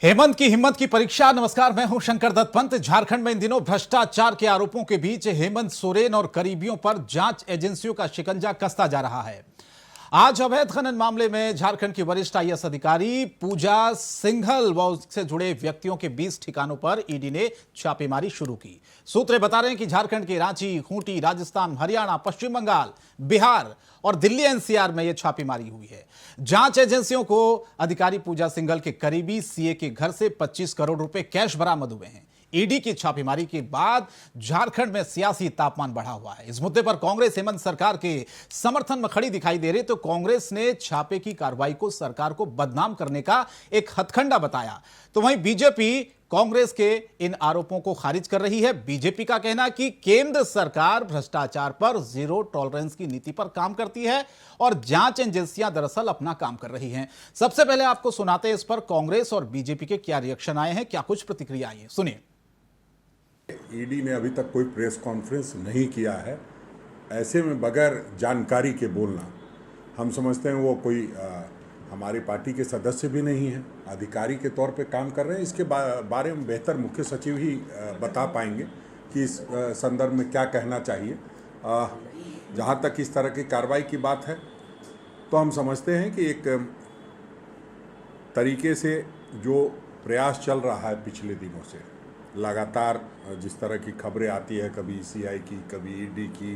हेमंत की हिम्मत की परीक्षा। नमस्कार, मैं हूं शंकर दत्त पंत। झारखंड में इन दिनों भ्रष्टाचार के आरोपों के बीच हेमंत सोरेन और करीबियों पर जांच एजेंसियों का शिकंजा कसता जा रहा है। आज अवैध खनन मामले में झारखंड की वरिष्ठ आईएएस अधिकारी पूजा सिंघल व उससे जुड़े व्यक्तियों के 20 ठिकानों पर ईडी ने छापेमारी शुरू की। सूत्र बता रहे हैं कि झारखंड के रांची, खूंटी, राजस्थान, हरियाणा, पश्चिम बंगाल, बिहार और दिल्ली एनसीआर में यह छापेमारी हुई है। जांच एजेंसियों को अधिकारी पूजा सिंघल के करीबी सीए के घर से 25 करोड़ रुपए कैश बरामद हुए हैं। ईडी की छापेमारी के बाद झारखंड में सियासी तापमान बढ़ा हुआ है। इस मुद्दे पर कांग्रेस हेमंत सरकार के समर्थन में खड़ी दिखाई दे रही, तो कांग्रेस ने छापे की कार्रवाई को सरकार को बदनाम करने का एक हथकंडा बताया। तो वहीं बीजेपी कांग्रेस के इन आरोपों को खारिज कर रही है। बीजेपी का कहना है कि केंद्र सरकार भ्रष्टाचार पर जीरो टॉलरेंस की नीति पर काम करती है और जांच एजेंसियां दरअसल अपना काम कर रही हैं। सबसे पहले आपको सुनाते हैं इस पर कांग्रेस और बीजेपी के क्या रिएक्शन आए हैं, क्या कुछ प्रतिक्रिया आई है, सुनिए। ईडी ने अभी तक कोई प्रेस कॉन्फ्रेंस नहीं किया है। ऐसे में बगैर जानकारी के बोलना, हम समझते हैं वो कोई हमारी पार्टी के सदस्य भी नहीं है, अधिकारी के तौर पे काम कर रहे हैं। इसके बारे में बेहतर मुख्य सचिव ही बता पाएंगे कि इस संदर्भ में क्या कहना चाहिए। जहाँ तक इस तरह की कार्रवाई की बात है, तो हम समझते हैं कि एक तरीके से जो प्रयास चल रहा है पिछले दिनों से, लगातार जिस तरह की खबरें आती है, कभी सीआई की, कभी ईडी की,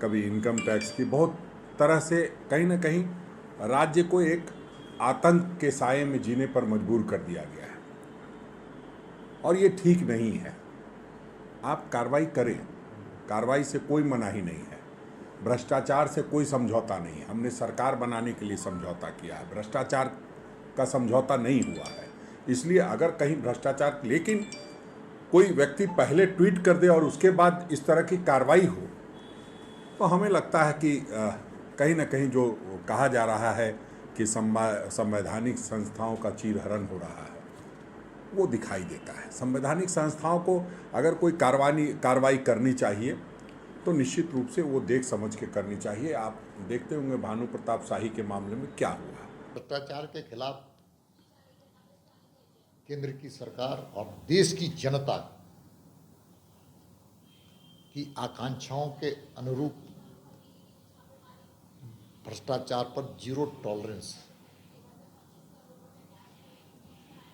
कभी इनकम टैक्स की, बहुत तरह से कहीं ना कहीं राज्य को एक आतंक के साये में जीने पर मजबूर कर दिया गया है और ये ठीक नहीं है। आप कार्रवाई करें, कार्रवाई से कोई मनाही नहीं है, भ्रष्टाचार से कोई समझौता नहीं है। हमने सरकार बनाने के लिए समझौता किया है, भ्रष्टाचार का समझौता नहीं हुआ है। इसलिए अगर कहीं भ्रष्टाचार, लेकिन कोई व्यक्ति पहले ट्वीट कर दे और उसके बाद इस तरह की कार्रवाई हो, तो हमें लगता है कि कहीं ना कहीं जो कहा जा रहा है कि संवैधानिक संस्थाओं का चीरहरण हो रहा है, वो दिखाई देता है। संवैधानिक संस्थाओं को अगर कोई कार्रवाई करनी चाहिए तो निश्चित रूप से वो देख समझ के करनी चाहिए। आप देखते होंगे भानु प्रताप शाही के मामले में क्या हुआ। भ्रष्टाचार के खिलाफ केंद्र की सरकार और देश की जनता की आकांक्षाओं के अनुरूप भ्रष्टाचार पर जीरो टॉलरेंस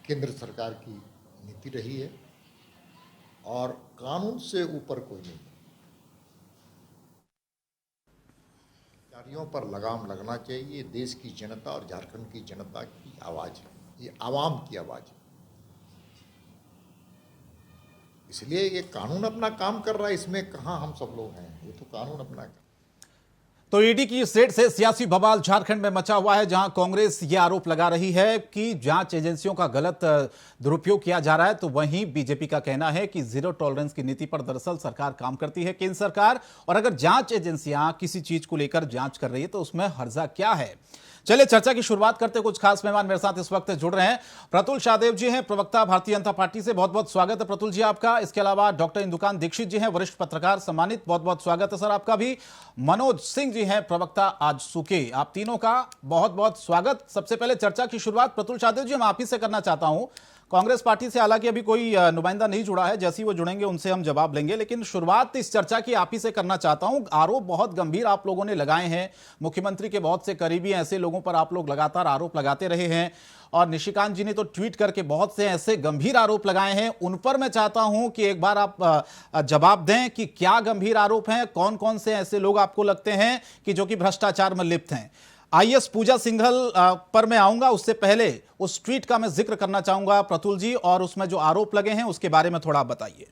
केंद्र सरकार की नीति रही है और कानून से ऊपर कोई नहीं। अधिकारियों पर लगाम लगना चाहिए। देश की जनता और झारखंड की जनता की आवाज है, ये आवाम की आवाज है। इसलिए ये कानून अपना काम कर रहा है, इसमें कहां हम सब लोग हैं, ये तो कानून अपना। तो ईडी की इस रेड से सियासी बवाल झारखंड में मचा हुआ है, जहां कांग्रेस ये आरोप लगा रही है कि जांच एजेंसियों का गलत दुरुपयोग किया जा रहा है, तो वहीं बीजेपी का कहना है कि जीरो टॉलरेंस की नीति पर दरअसल सरकार काम करती है, केंद्र सरकार। और अगर जांच एजेंसियां किसी चीज को लेकर जांच कर रही है तो उसमें हर्जा क्या है। चलिए चर्चा की शुरुआत करते हैं। कुछ खास मेहमान मेरे साथ इस वक्त जुड़ रहे हैं। प्रतुल शाहदेव जी हैं, प्रवक्ता भारतीय जनता पार्टी से, बहुत बहुत स्वागत है प्रतुल जी आपका। इसके अलावा डॉक्टर इंदुकांत दीक्षित जी हैं, वरिष्ठ पत्रकार, सम्मानित, बहुत बहुत स्वागत है सर आपका भी। मनोज सिंह जी हैं, प्रवक्ता आजसू, आप तीनों का बहुत बहुत स्वागत। सबसे पहले चर्चा की शुरुआत प्रतुल शाहदेव जी, मैं आप ही से करना चाहता हूं। कांग्रेस पार्टी से हालांकि अभी कोई नुमाइंदा नहीं जुड़ा है, जैसे ही वो जुड़ेंगे उनसे हम जवाब लेंगे, लेकिन शुरुआत इस चर्चा की आप ही से करना चाहता हूं। आरोप बहुत गंभीर आप लोगों ने लगाए हैं, मुख्यमंत्री के बहुत से करीबी ऐसे लोगों पर आप लोग लगातार आरोप लगाते रहे हैं और निशिकांत जी ने तो ट्वीट करके बहुत से ऐसे गंभीर आरोप लगाए हैं। उन पर मैं चाहता हूं कि एक बार आप जवाब दें कि क्या गंभीर आरोप हैं, कौन कौन से ऐसे लोग आपको लगते हैं कि जो कि भ्रष्टाचार में लिप्त हैं। आईएएस पूजा सिंघल पर मैं आऊंगा, उससे पहले उस ट्वीट का मैं जिक्र करना चाहूंगा प्रतुल जी, और उसमें जो आरोप लगे हैं उसके बारे में थोड़ा बताइए।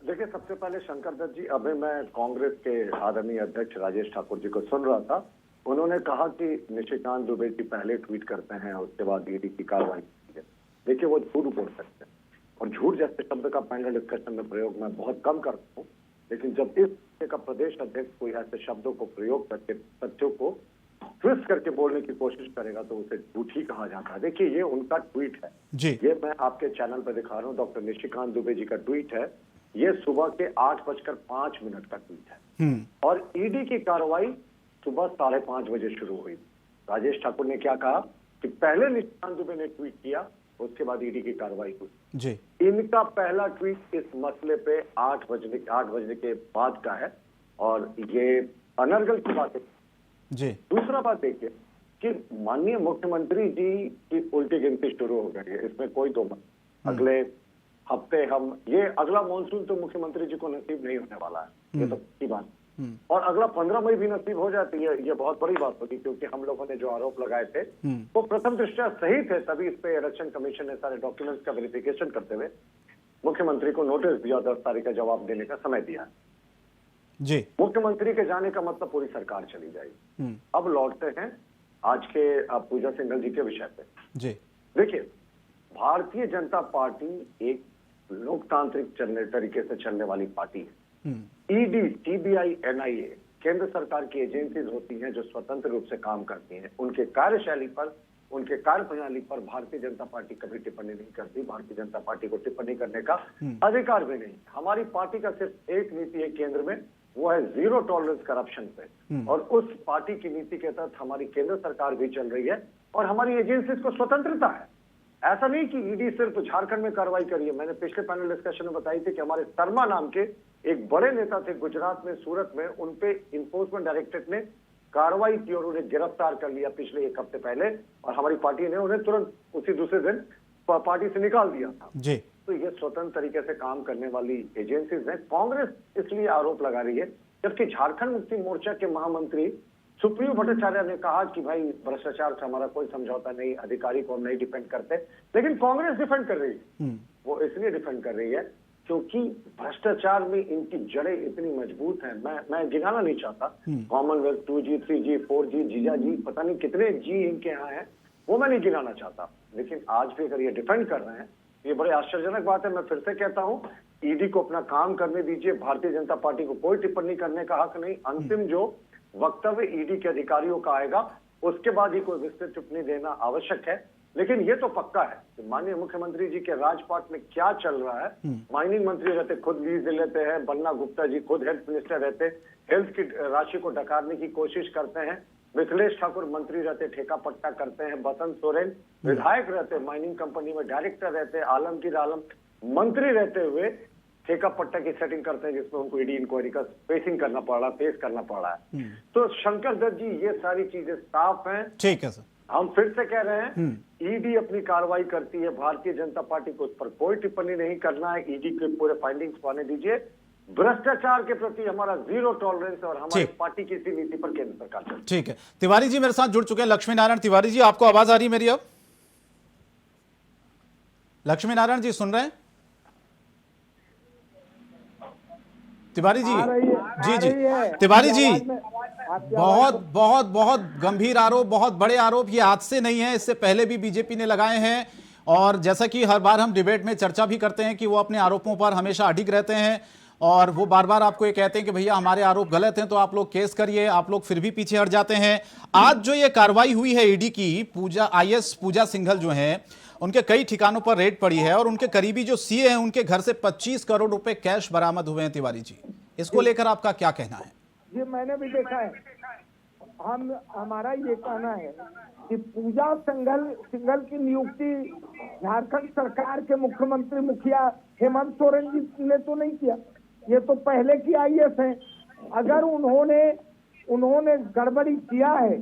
देखिए, सबसे पहले शंकर दत्त जी, अभी मैं कांग्रेस के आदरणीय अध्यक्ष राजेश ठाकुर जी को सुन रहा था। उन्होंने कहा कि निशिकांत दुबे जी पहले ट्वीट करते हैं, उसके बाद ईडी की कार्रवाई होती है। देखिए, वो झूठ बोल सकते हैं और झूठ जैसे शब्द का पैनल डिस्कशन में प्रयोग मैं बहुत कम करता हूँ, लेकिन जब इस का प्रदेश अध्यक्ष कोई ऐसे शब्दों को प्रयोग करके तथ्यों को ट्विस्ट करके बोलने की कोशिश करेगा तो उसे झूठ ही कहा जाता है। देखिए, ये उनका ट्वीट है जी। ये मैं आपके चैनल पर दिखा रहा हूँ, डॉक्टर निशिकांत दुबे जी का ट्वीट है। ये सुबह के 8:05 का ट्वीट है और ईडी की कार्रवाई सुबह 5:30 बजे शुरू हुई। राजेश ठाकुर ने क्या कहा कि पहले निशिकांत दुबे ने ट्वीट किया, उसके बाद ईडी की कार्रवाई हुई। जी इनका पहला ट्वीट इस मसले पे 8 बजे के बाद का है और ये अनर्गल की बात है। जी दूसरा बात देखिए कि माननीय मुख्यमंत्री जी की उल्टी गिनती शुरू हो गई है, इसमें कोई दो मत। अगले हफ्ते ये अगला मॉनसून तो मुख्यमंत्री जी को नसीब नहीं होने वाला है, ये तो की बात। और अगला 15 मई भी नसीब हो जाती है, ये बहुत बड़ी बात होगी, क्योंकि हम लोगों ने जो आरोप लगाए थे वो प्रथम दृष्टया सही थे, तभी इस पे इलेक्शन कमीशन ने सारे डॉक्यूमेंट्स का वेरिफिकेशन करते हुए मुख्यमंत्री को नोटिस दिया, 10 तारीख का जवाब देने का समय दिया। जी मुख्यमंत्री के जाने का मतलब पूरी सरकार चली जाएगी। अब लौटते हैं आज के पूजा सिंघल जी के विषय पे। जी देखिए, भारतीय जनता पार्टी एक लोकतांत्रिक तरीके से चलने वाली पार्टी है। ईडी, सीबीआई, एनआईए केंद्र सरकार की एजेंसीज होती हैं जो स्वतंत्र रूप से काम करती हैं। उनके कार्यशैली पर, उनके कार्य प्रणाली पर भारतीय जनता पार्टी कभी टिप्पणी नहीं करती। भारतीय जनता पार्टी को टिप्पणी करने का अधिकार भी नहीं। हमारी पार्टी का सिर्फ एक नीति है केंद्र में, वो है जीरो टॉलरेंस करप्शन पे, और उस पार्टी की नीति के तहत हमारी केंद्र सरकार भी चल रही है और हमारी एजेंसीज को स्वतंत्रता है। ऐसा नहीं कि ईडी सिर्फ झारखंड में कार्रवाई करी है। मैंने पिछले पैनल डिस्कशन में बताई थी कि हमारे शर्मा नाम के एक बड़े नेता थे गुजरात में, सूरत में, उनपे इन्फोर्समेंट डायरेक्टरेट ने कार्रवाई की और उन्हें गिरफ्तार कर लिया पिछले 1 हफ्ते पहले, और हमारी पार्टी ने उन्हें तुरंत उसी दूसरे दिन पार्टी से निकाल दिया था। जी तो ये स्वतंत्र तरीके से काम करने वाली एजेंसीज हैं। कांग्रेस इसलिए आरोप लगा रही है, जबकि झारखंड मुक्ति मोर्चा के महामंत्री सुप्रीम भट्टाचार्य ने कहा कि भाई भ्रष्टाचार से हमारा कोई समझौता नहीं, अधिकारी को हम नहीं डिफेंड करते, लेकिन कांग्रेस डिफेंड कर रही है। वो इसलिए डिफेंड कर रही है क्योंकि भ्रष्टाचार में इनकी जड़ें इतनी मजबूत हैं। मैं गिनाना नहीं चाहता, कॉमनवेल्थ, 2G, 3G, 4G, जीजा जी, पता नहीं कितने जी इनके यहाँ हैं, वो मैं नहीं गिनाना चाहता। लेकिन आज भी अगर ये डिफेंड कर रहे हैं, ये बड़े आश्चर्यजनक बात है। मैं फिर से कहता हूँ, ईडी को अपना काम करने दीजिए, भारतीय जनता पार्टी को कोई टिप्पणी करने का हक नहीं। अंतिम जो वक्तव्य ईडी के अधिकारियों का आएगा, उसके बाद ही कोई विस्तृत टिप्पणी देना आवश्यक है। लेकिन ये तो पक्का है कि माननीय मुख्यमंत्री जी के राजपाट में क्या चल रहा है। माइनिंग मंत्री रहते खुद लीज लेते हैं, बन्ना गुप्ता जी खुद हेल्थ मिनिस्टर रहते, हेल्थ की राशि को डकारने की कोशिश करते हैं, मिथिलेश ठाकुर मंत्री रहते ठेका पट्टा करते हैं, बसंत सोरेन विधायक रहते माइनिंग कंपनी में डायरेक्टर रहते, आलमगीर आलम मंत्री रहते हुए ठेका पट्टा की सेटिंग करते हैं, जिसमें उनको ईडी इंक्वायरी का फेस करना पड़ रहा है। तो शंकर दत्त जी, ये सारी चीजें साफ हैं। ठीक है सर, हम फिर से कह रहे हैं, ईडी अपनी कार्रवाई करती है, भारतीय जनता पार्टी को उस पर कोई टिप्पणी नहीं करना है। ईडी के पूरे फाइंडिंग्स पाने दीजिए। भ्रष्टाचार के प्रति हमारा जीरो टॉलरेंस और हमारी पार्टी की इसी नीति पर केंद्र सरकार चलती है। ठीक है। तिवारी जी मेरे साथ जुड़ चुके हैं, लक्ष्मी नारायण तिवारी जी, आपको आवाज आ रही है मेरी? अब लक्ष्मी नारायण जी सुन रहे हैं? तिवारी जी, जी जी तिवारी जी, बहुत बहुत बहुत गंभीर आरोप, बहुत बड़े आरोप, ये आज से नहीं है, इससे पहले भी बीजेपी ने लगाए हैं। और जैसा कि हर बार हम डिबेट में चर्चा भी करते हैं कि वो अपने आरोपों पर हमेशा अडिग रहते हैं और वो बार बार आपको ये कहते हैं कि भैया हमारे आरोप गलत हैं तो आप लोग केस करिए, आप लोग फिर भी पीछे हट जाते हैं। आज जो ये कार्रवाई हुई है ईडी की, IAS पूजा सिंघल जो हैं, उनके कई ठिकानों पर रेड पड़ी है और उनके करीबी जो सीए हैं उनके घर से 25 करोड़ रुपए कैश बरामद हुए हैं। तिवारी जी, इसको लेकर आपका क्या कहना है? ये मैंने भी देखा है। हमारा ये कहना है कि पूजा सिंघल की नियुक्ति झारखंड सरकार के मुख्यमंत्री मुखिया हेमंत सोरेन जी ने तो नहीं किया, ये तो पहले की IAS है। अगर उन्होंने गड़बड़ी किया है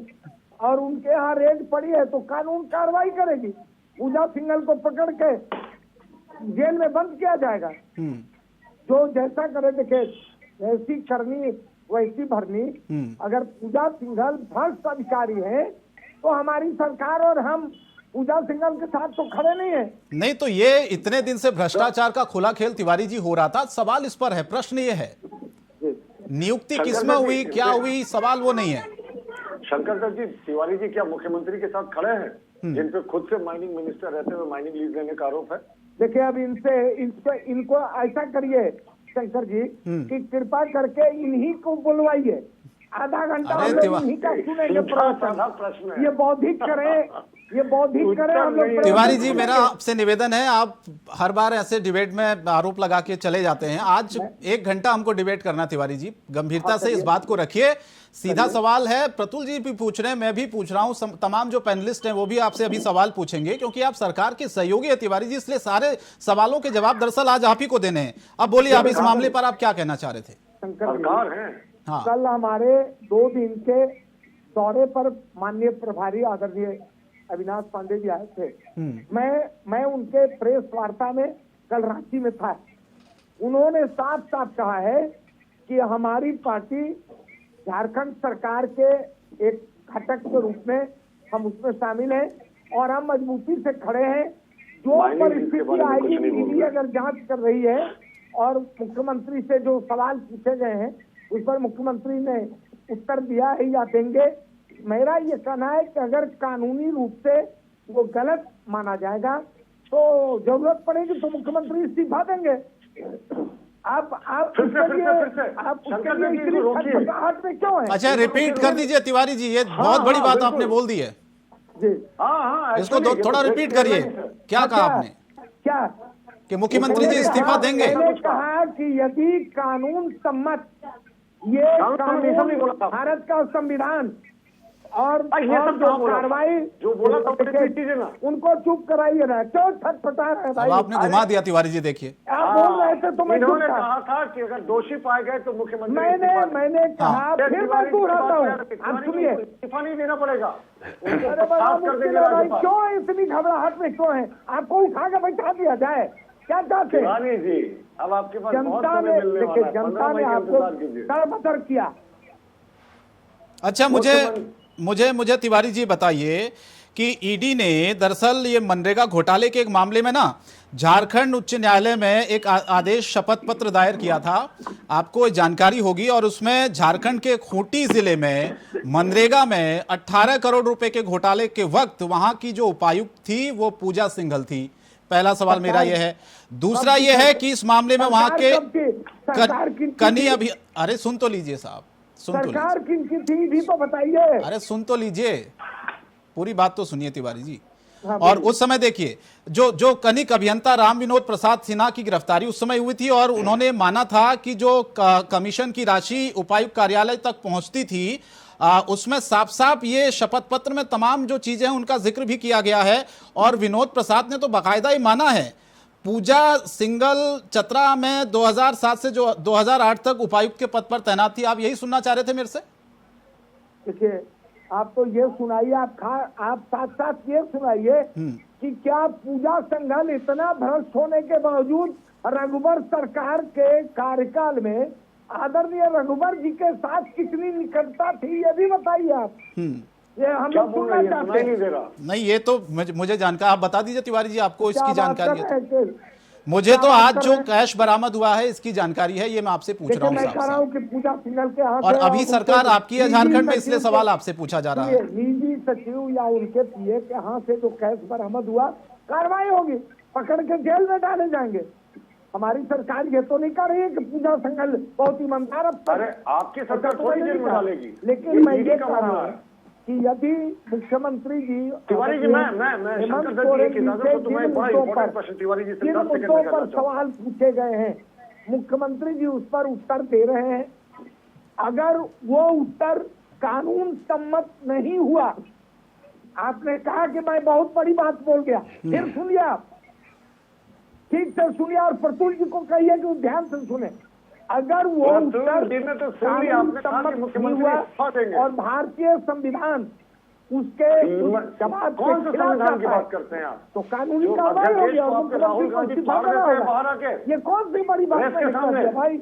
और उनके यहाँ रेड पड़ी है तो कानून कार्रवाई करेगी। पूजा सिंघल को पकड़ के जेल में बंद किया जाएगा। जो जैसा करे, देखे जैसी करनी वैसी भरनी। अगर पूजा सिंघल भ्रष्ट अधिकारी है तो हमारी सरकार और हम पूजा सिंघल के साथ तो खड़े नहीं है। नहीं तो ये इतने दिन से भ्रष्टाचार का खुला खेल तिवारी जी हो रहा था, सवाल इस पर है, प्रश्न ये है नियुक्ति किसमें हुई, क्या हुई, सवाल वो नहीं है। शंकर दत्त जी, तिवारी जी क्या मुख्यमंत्री के साथ खड़े हैं जिन पे खुद से माइनिंग मिनिस्टर रहते हुए माइनिंग लीज लेने का आरोप है? देखिए, अब इनको ऐसा करिए शंकर जी कि कृपा करके इन्हीं को बुलवाइए आधा घंटा अरे हम लोग तिवा- इन्हीं का सुनेंगे साधा प्रश्न प्रवचन। है। ये बौद्धिक करें, ये बौद्धिक करें हम लोग प्रवचन तिवारी जी, सुनेंगे। मेरा आपसे निवेदन है, आप हर बार ऐसे डिबेट में आरोप लगा के चले जाते हैं। आज 1 घंटा हमको डिबेट करना। तिवारी जी, गंभीरता से इस बात को रखिए। सीधा सवाल है, प्रतुल जी भी पूछ रहे हैं, मैं भी पूछ रहा हूं, तमाम जो पैनलिस्ट हैं वो भी आपसे अभी सवाल पूछेंगे, क्योंकि आप सरकार के सहयोगी है तिवारी जी, इसलिए सारे सवालों के जवाब दरअसल आज आप ही को देने हैं। अब बोलिए, आप इस मामले पर आप क्या कहना चाह रहे थे? शंकर जी, सरकार है। हाँ, कल हमारे 2 दिन के दौरे पर माननीय प्रभारी आदरणीय अविनाश पांडे जी आए थे। मैं उनके प्रेस वार्ता में कल रांची में था। उन्होंने साफ साफ कहा है कि हमारी पार्टी झारखंड सरकार के एक घटक के रूप में हम उसमें शामिल हैं और हम मजबूती से खड़े हैं। जो माइनिंग बिल के परिस्थिति बारे में आएगी, कुछ नहीं बोल ईडी रहे। अगर जांच कर रही है और मुख्यमंत्री से जो सवाल पूछे गए हैं उस पर मुख्यमंत्री ने उत्तर दिया है या देंगे। मेरा ये कहना है कि अगर कानूनी रूप से वो गलत माना जाएगा तो जरूरत पड़ेगी तो मुख्यमंत्री इस्तीफा देंगे। आप फिर से, उसके लिए फिर से। आप उसके शंकर लिए जी, इतनी रोकिए। खटपटाहट में क्यों है? अच्छा, रिपीट कर दीजिए तिवारी जी, ये बहुत बड़ी बात आपने बोल दी है। जी हाँ, इसको थोड़ा रिपीट करिए, क्या कहा आपने? क्या कि मुख्यमंत्री जी इस्तीफा देंगे? मैंने कहा कि यदि कानून सम्मत ये कानून ये सब नहीं बोला था। भारत का संविधान और ये सब जो कहाँ बोला था? कार्रवाई जो बोला था वो रिपीट कीजिए ना। उनको चुप कराइए ना, क्यों छटपटा रहे अब भाई? आपने घुमा दिया तिवारी जी, देखिए। आप बोल रहे थे तो मैं चुप इन्होंने था। कहा था कि अगर दोषी पाए गए तो मुख्यमंत्री मैंने कहा, फिर मैं दोहराता हूँ, आप सुनिए। इस्तीफा नहीं देना पड़ेगा। अरे बड़ा खास कर मुश्किल देंगे है भाई, राज्यपाल। क्यों इतनी घबराहट में क्यों है? आपको उठा के बैठा दिया जाए, क्या चाहते हैं? रानी जी, अब आपके पास बहुत जनता समय ने मिलने देखिए, वाला है। जनता 15 ने मई का आपको इंतजार कीजिए। दरबदर किया। अच्छा, मुझे तिवारी जी बताइए कि ईडी ने दरअसल ये मनरेगा घोटाले के एक मामले में ना झारखंड उच्च न्यायालय में एक आदेश शपथ पत्र दायर किया था, आपको जानकारी होगी। और उसमें झारखंड के खूंटी जिले में मनरेगा में 18 करोड़ रुपए के घोटाले के वक्त वहां की जो उपायुक्त थी वो पूजा सिंघल थी। पहला सवाल मेरा यह है। दूसरा यह है कि इस मामले में वहां के सरकार की कनी अभी, अरे सुन तो लीजिए साहब, सुन तो लीजिए। सरकार किनकी थी भी तो बताइए। अरे सुन तो लीजिए, पूरी बात तो सुनिए तिवारी जी। हाँ, और उस समय देखिए, जो कनिक अभियंता राम विनोद प्रसाद सिन्हा की गिरफ्तारी उस समय हुई थी और उन्होंने माना था कि जो कमीशन की राशि उपायुक्त कार्यालय तक पहुंचती थी, उसमें साफ साफ ये शपथ पत्र में तमाम जो चीजें हैं उनका जिक्र भी किया गया है। और विनोद प्रसाद ने तो बाकायदा ही माना है। पूजा सिंघल चतरा में 2007 से जो 2008 तक उपायुक्त के पद पर तैनात थी। आप यही सुनना चाह रहे थे मेरे से? देखिए, आप तो ये सुनाइए, आप साथ साथ ये सुनाइए कि क्या पूजा सिंघल इतना भ्रष्ट होने के बावजूद रघुवर सरकार के कार्यकाल में आदरणीय रघुवर जी के साथ कितनी निकटता थी, ये भी बताइए आप। ये हम क्या लोग बोल सुनना रही है? चाहते सुनाई नहीं हैं। दे रहा। नहीं, ये तो मुझे जानकारी, आप बता दीजिए तिवारी जी, आपको क्या इसकी बात जानकारी कर है? रहे हैं? मुझे तो क्या बात आज कर जो रहे हैं? कैश बरामद हुआ है इसकी जानकारी है, ये मैं आपसे पूछ रहा देखिए, हूँ मैं साहब कह रहा साहब। हूँ कि पूजा सिंघल के हाथ और है अभी उनके सरकार आपकी है निजी झारखंड में, सचिव इसलिए के- सवाल आपसे पूछा जा रहा है। निजी सचिव या उनके पीए के हाथ से जो कैश बरामद हुआ, कार्रवाई होगी, पकड़ के जेल में डाले जाएंगे। हमारी सरकार ये तो नहीं कर रही है कि पूजा सिंघल बहुत ईमानदार अफसर। अरे आपकी सरकार ऐसा तो थोड़ी मैंने जेल में नहीं कहा। डालेगी। लेकिन मैं ईडी ये का कह रहा मामला हूँ है। कि यदि मुख्यमंत्री जी तिवारी जी, मैं हेमंत शंकर दत्त सोरेन जी की जी इजाजत से हो तो मैं जिन बड़ा मुद्दों इंपॉर्टेंट पर- प्रश्न तिवारी जी से जिन 10 सेकंड मुद्दों में पर करना चाहूँ। सवाल पूछे गए हैं, मुख्यमंत्री जी उस पर उत्तर दे रहे हैं। अगर वो उत्तर कानून सम्मत नहीं हुआ, आपने कहा कि मैं बहुत बड़ी बात बोल गया, फिर सुनिए आप, ठीक से सुनिए और प्रतुल जी को कहिए कि वो ध्यान से सुने। अगर वो प्रतुल उत्तर जी ने तो सुन लिया, कानून आपने कहा कि सम्मत नहीं मुख्यमंत्री हुआ इस्तीफा देंगे। और भारतीय संविधान उसके जवाब कौन से के खिलाफ संविधान की जाता है, बात करते हैं आप? तो कानूनी जो कार्रवाई अध्यादेश होगी को और आपके राहुल मुख्यमंत्री को गांधी इस्तीफा फाड़ देना देते हैं होगा। बाहर आके। ये कौन सी बड़ी बात प्रेस के है सामने। भाई?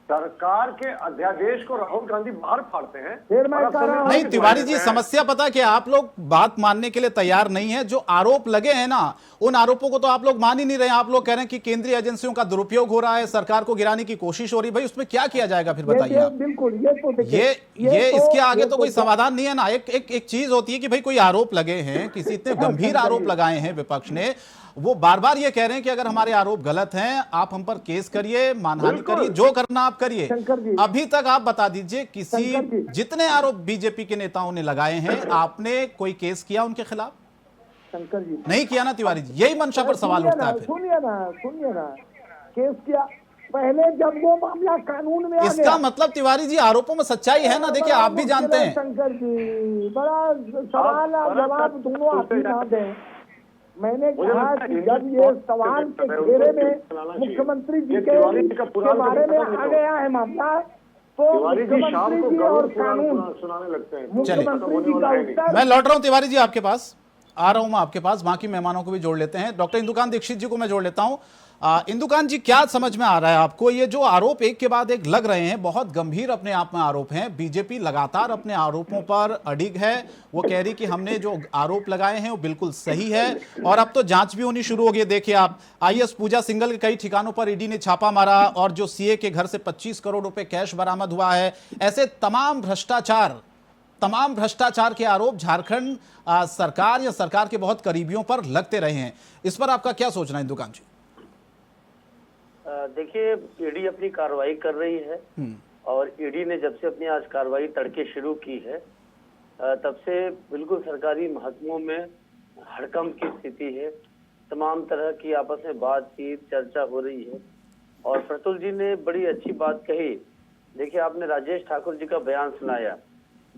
सरकार के अध्यादेश को राहुल गांधी बाहर फाड़ते हैं। फिर मैं और आप कह रहा हूं- संविधान नहीं की तिवारी दुहाई जी, देते हैं। समस्या पता है कि आप लोग बात मानने के लिए तैयार नहीं है। जो आरोप लगे हैं ना, उन आरोपों को तो आप लोग मान ही नहीं रहे। आप लोग कह रहे हैं कि केंद्रीय एजेंसियों का दुरुपयोग हो रहा है, सरकार को गिराने की कोशिश हो रही है। भाई उसमें क्या किया जाएगा फिर बताइए आप? बिल्कुल, ये तो देखिए, ये तो- इसके आगे ये तो कोई समाधान नहीं है ना। एक चीज होती है कि भाई कोई आरोप लगे हैं, किसी इतने गंभीर आरोप लगाए हैं विपक्ष ने, वो बार बार ये कह रहे हैं कि अगर हमारे आरोप गलत हैं आप हम पर केस करिए, मानहानि करिए, जो करना आप करिए। शंकर जी। अभी तक आप बता दीजिए किसी शंकर जी। जितने आरोप बीजेपी के नेताओं ने लगाए हैं आपने कोई केस किया उनके खिलाफ? शंकर जी नहीं किया ना तिवारी जी, यही मंशा पर सवाल उठता है फिर। सुनिए ना केस किया पहले जब वो मामला कानून में आ इसका गया। मतलब तिवारी जी आरोपों में सच्चाई है ना, देखिए आप भी जानते हैं। शंकर जी बड़ा सवाल और जवाब दोनों आप ही ना दें। मैंने कहा कि जब ये सवाल के घेरे में मुख्यमंत्री जी के बारे में आ गया है मामला, तो मुख्यमंत्री जी और कानून सुनाने लगते हैं। मुख्यमंत्री जी का उत्तर। मैं लौट रहा हूं तिवारी जी, आपके पास आ रहा हूं मैं, आपके पास बाकी मेहमानों को भी जोड़ लेते हैं। डॉक्टर इंदुकांत दीक्षित जी को मैं जोड़ लेता हूं। इंदुकांत जी, क्या समझ में आ रहा है आपको? ये जो आरोप एक के बाद एक लग रहे हैं, बहुत गंभीर अपने आप में आरोप हैं। बीजेपी लगातार अपने आरोपों पर अडिग है, वो कह रही कि हमने जो आरोप लगाए हैं वो बिल्कुल सही है, और अब तो जांच भी होनी शुरू हो गई। देखिए आप, आईएएस पूजा सिंघल के कई ठिकानों पर ईडी ने छापा मारा, और जो सीए के घर से 25 करोड़ रुपए कैश बरामद हुआ है। ऐसे तमाम भ्रष्टाचार के आरोप झारखंड सरकार या सरकार के बहुत करीबियों पर लगते रहे हैं। इस पर आपका क्या सोचना है इंदुकांत जी? देखिए, ईडी अपनी कार्रवाई कर रही है, और ईडी ने जब से अपनी आज कार्रवाई तड़के शुरू की है तब से बिल्कुल सरकारी महकमों में हड़कंप की स्थिति है। तमाम तरह की आपस में बातचीत चर्चा हो रही है, और प्रतुल जी ने बड़ी अच्छी बात कही। देखिए, आपने राजेश ठाकुर जी का बयान सुनाया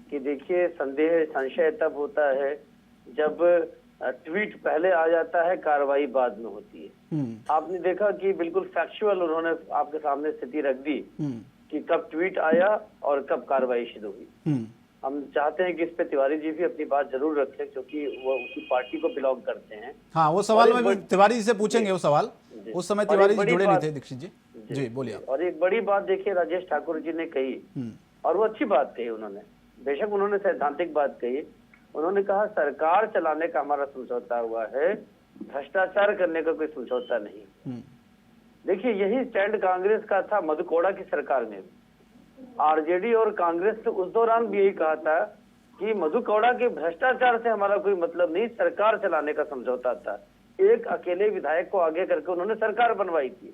कि देखिए संशय तब होता है जब ट्वीट पहले आ जाता है, कार्रवाई बाद में होती है। आपने देखा कि बिल्कुल फैक्चुअल उन्होंने आपके सामने स्थिति रख दी कि कब ट्वीट आया और कब कार्रवाई शुरू हुई। हम चाहते हैं कि इस पे तिवारी जी भी अपनी बात जरूर रखें, क्योंकि वो उसी पार्टी को बिलोंग करते हैं। हाँ, वो सवाल में भी तिवारी जी से पूछेंगे। वो सवाल उस समय तिवारी जी जुड़े नहीं थे। दीक्षित जी जी बोलिए। और एक बड़ी बात देखिए राजेश ठाकुर जी ने कही, और वो अच्छी बात कही उन्होंने। बेशक उन्होंने सैद्धांतिक बात कही। उन्होंने कहा सरकार चलाने का हमारा समझौता हुआ है, भ्रष्टाचार करने का कोई समझौता नहीं। देखिए, यही स्टैंड कांग्रेस का था मधुकोड़ा की सरकार में। आरजेडी और कांग्रेस ने उस दौरान भी यही कहा था कि मधुकोड़ा के भ्रष्टाचार से हमारा कोई मतलब नहीं, सरकार चलाने का समझौता था। एक अकेले विधायक को आगे करके उन्होंने सरकार बनवाई थी।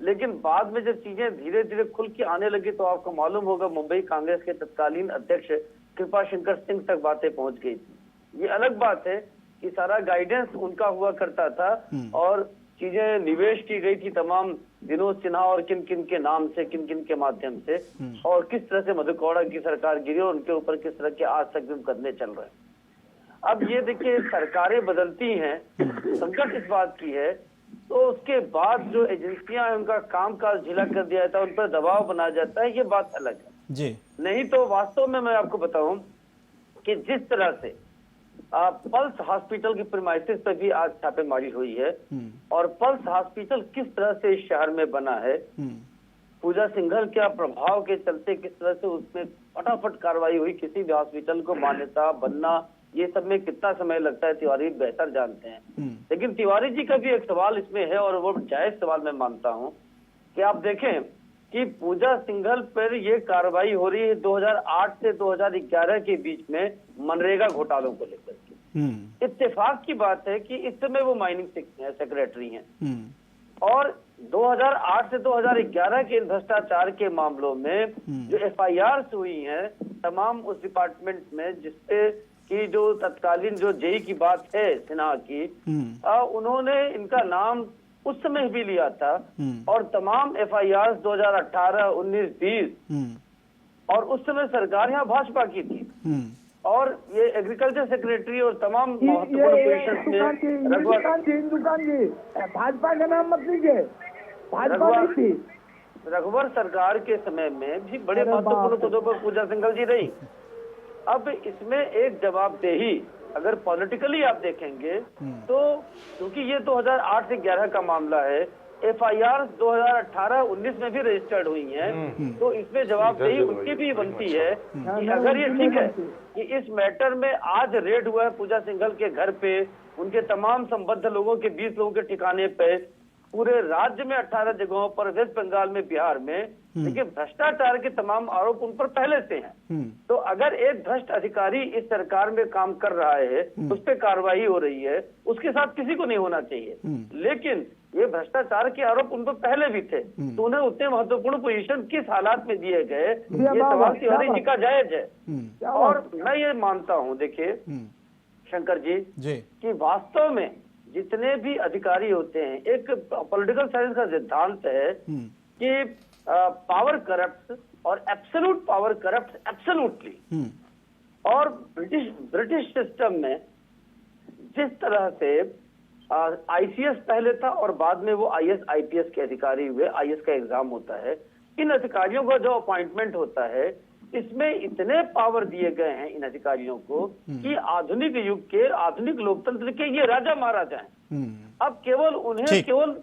लेकिन बाद में जब चीजें धीरे धीरे खुल के आने लगी तो आपको मालूम होगा मुंबई कांग्रेस के तत्कालीन अध्यक्ष कृपा शंकर सिंह तक बातें पहुंच गई थी। ये अलग बात है कि सारा गाइडेंस उनका हुआ करता था, और चीजें निवेश की गई थी तमाम विनोद सिन्हा और किन किन के नाम से, किन किन के माध्यम से, और किस तरह से मधुकोड़ा की सरकार गिरी और उनके ऊपर किस तरह के आज तक भी करने चल रहे हैं। अब ये देखिए, सरकारें बदलती हैं, संकट इस बात की है, तो उसके बाद जो एजेंसियां हैं उनका कामकाज ढीला कर दिया जाता है, उन पर दबाव बनाया जाता है, ये बात अलग है जी। नहीं तो वास्तव में मैं आपको बताऊं कि जिस तरह से पल्स हॉस्पिटल की प्रीमाइसिस पर भी आज छापेमारी हुई है, और पल्स हॉस्पिटल किस तरह से इस शहर में बना है, पूजा सिंघल के प्रभाव के चलते किस तरह से उसमें फटाफट कार्रवाई हुई, किसी भी हॉस्पिटल को मान्यता बनना, ये सब में कितना समय लगता है तिवारी बेहतर जानते हैं। लेकिन तिवारी जी का भी एक सवाल इसमें है, और वो जायज सवाल मैं मानता हूँ कि आप देखें कि पूजा सिंघल पर ये कार्रवाई हो रही है 2008 से 2011 के बीच में मनरेगा घोटालों को लेकर के। इत्तेफाक की बात है कि इस समय वो माइनिंग सेक्रेटरी हैं, और 2008 से 2011 के भ्रष्टाचार के मामलों में जो FIRs हुई हैं तमाम उस डिपार्टमेंट में, जिससे कि जो तत्कालीन जो जेई की बात है सिन्हा की, उन्होंने इनका नाम उस समय भी लिया था, और तमाम FIRs 2018, 19, 20 और उस समय सरकार यहाँ भाजपा की थी, और ये एग्रीकल्चर सेक्रेटरी और तमाम महत्वपूर्ण पोजीशंस में हिंदुस्तान जी भाजपा का नाम मत लीजिए, भाजपा नहीं थी। रघुवर सरकार के समय में भी बड़े महत्वपूर्ण पदों पर पूजा सिंघल जी रही। अब इसमें एक जवाबदेही अगर पॉलिटिकली आप देखेंगे तो, क्योंकि ये 2008 से 11 का मामला है, FIR 2018-19 में भी रजिस्टर्ड हुई हैं, तो इसमें जवाबदेही उनकी भी बनती है कि अगर ये ठीक है कि इस मैटर में आज रेड हुआ है पूजा सिंघल के घर पे, उनके तमाम संबद्ध लोगों के 20 लोगों के ठिकाने पे, पूरे राज्य में 18 जगहों पर, वेस्ट बंगाल में, बिहार में, देखिए भ्रष्टाचार के तमाम आरोप उन पर पहले से हैं। तो अगर एक भ्रष्ट अधिकारी इस सरकार में काम कर रहा है, उस पर कार्रवाई हो रही है, उसके साथ किसी को नहीं होना चाहिए। लेकिन ये भ्रष्टाचार के आरोप उन पर पहले भी थे, तो उन्हें उतने महत्वपूर्ण पोजीशन किस हालात में दिए गए, ये सवाल तिवारी जी का जायज है। और मैं ये मानता हूँ, देखिए शंकर जी, कि वास्तव में जितने भी अधिकारी होते हैं, एक पॉलिटिकल साइंस का सिद्धांत है कि पावर करप्ट और एब्सोल्यूट पावर करप्ट एब्सोल्यूटली। और ब्रिटिश सिस्टम में जिस तरह से आईसीएस पहले था और बाद में वो आईएएस आईपीएस के अधिकारी हुए, आईएएस का एग्जाम होता है, इन अधिकारियों का जो अपॉइंटमेंट होता है, इसमें इतने पावर दिए गए हैं इन अधिकारियों को कि आधुनिक युग के, आधुनिक लोकतंत्र के ये राजा महाराजा हैं। अब केवल उन्हें केवल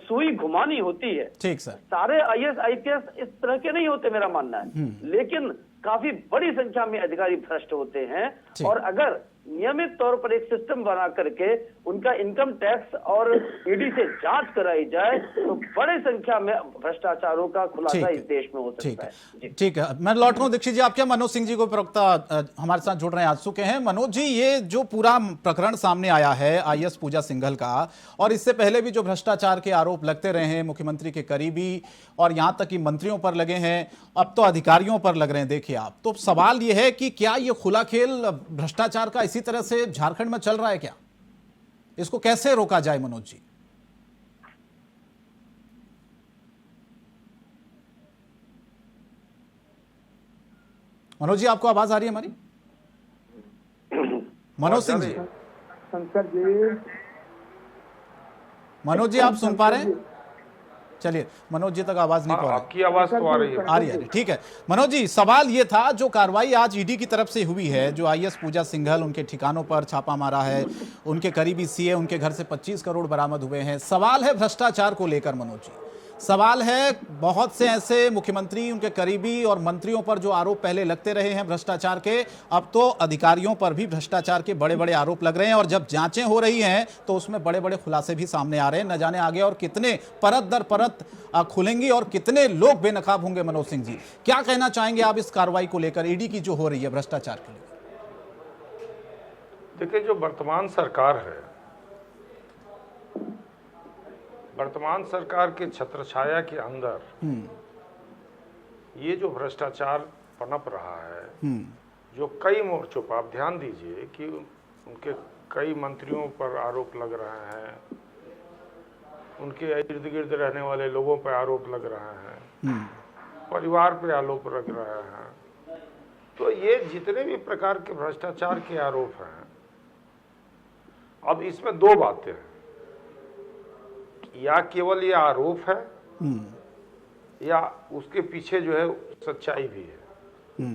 सुई घुमानी होती है। ठीक सर। सारे आईएएस आईपीएस इस तरह के नहीं होते, मेरा मानना है। लेकिन काफी बड़ी संख्या में अधिकारी भ्रष्ट होते हैं, और अगर नियमित तौर पर एक सिस्टम बना करके उनका इनकम टैक्स और ईडी से जांच कराई जाए, तो बड़ी संख्या में भ्रष्टाचारों का खुलासा इस देश में हो सकता है। ठीक है, मैं लौट रहा हूं। दीक्षित जी, आप क्या मनोज सिंह जी को प्रवक्ता हमारे साथ जुड़ रहे हैं, आजसू के हैं। मनोज जी, ये जो पूरा प्रकरण सामने आया है आईएएस पूजा सिंघल का, और इससे पहले भी जो भ्रष्टाचार के आरोप लगते रहे हैं मुख्यमंत्री के करीबी, और यहां तक कि मंत्रियों पर लगे हैं, अब तो अधिकारियों पर लग रहे हैं। देखिए आप, तो सवाल ये है कि क्या ये खुला खेल भ्रष्टाचार का इसी तरह से झारखंड में चल रहा है क्या? इसको कैसे रोका जाए मनोज जी? मनोज जी, आपको आवाज आ रही है हमारी? मनोज सिंह जी, शंकर जी, मनोज जी आप सुन पा रहे हैं? चलिए, मनोज जी तक आवाज नहीं पहुंच रही। आपकी आवाज तो आ रही है। आ रही है, ठीक है। मनोज जी, सवाल ये था, जो कार्रवाई आज ईडी की तरफ से हुई है, जो आईएएस पूजा सिंघल, उनके ठिकानों पर छापा मारा है, उनके करीबी सीए, उनके घर से 25 करोड़ बरामद हुए हैं। सवाल है भ्रष्टाचार को लेकर मनोज जी, सवाल है बहुत से ऐसे मुख्यमंत्री, उनके करीबी और मंत्रियों पर जो आरोप पहले लगते रहे हैं भ्रष्टाचार के, अब तो अधिकारियों पर भी भ्रष्टाचार के बड़े बड़े आरोप लग रहे हैं, और जब जांचें हो रही हैं तो उसमें बड़े बड़े खुलासे भी सामने आ रहे हैं। न जाने आगे और कितने परत दर परत खुलेंगी और कितने लोग बेनकाब होंगे। मनोज सिंह जी, क्या कहना चाहेंगे आप इस कार्रवाई को लेकर, ईडी की जो हो रही है भ्रष्टाचार के लिए? देखिए, जो वर्तमान सरकार है, वर्तमान सरकार के छत्रछाया के अंदर ये जो भ्रष्टाचार पनप रहा है, जो कई मोर्चों पर, आप ध्यान दीजिए कि उनके कई मंत्रियों पर आरोप लग रहे हैं, उनके इर्द गिर्द रहने वाले लोगों पर आरोप लग रहे हैं, परिवार पे आरोप लग रहे हैं। तो ये जितने भी प्रकार के भ्रष्टाचार के आरोप हैं, अब इसमें दो बातें हैं, या केवल ये आरोप है, या उसके पीछे जो है सच्चाई भी है।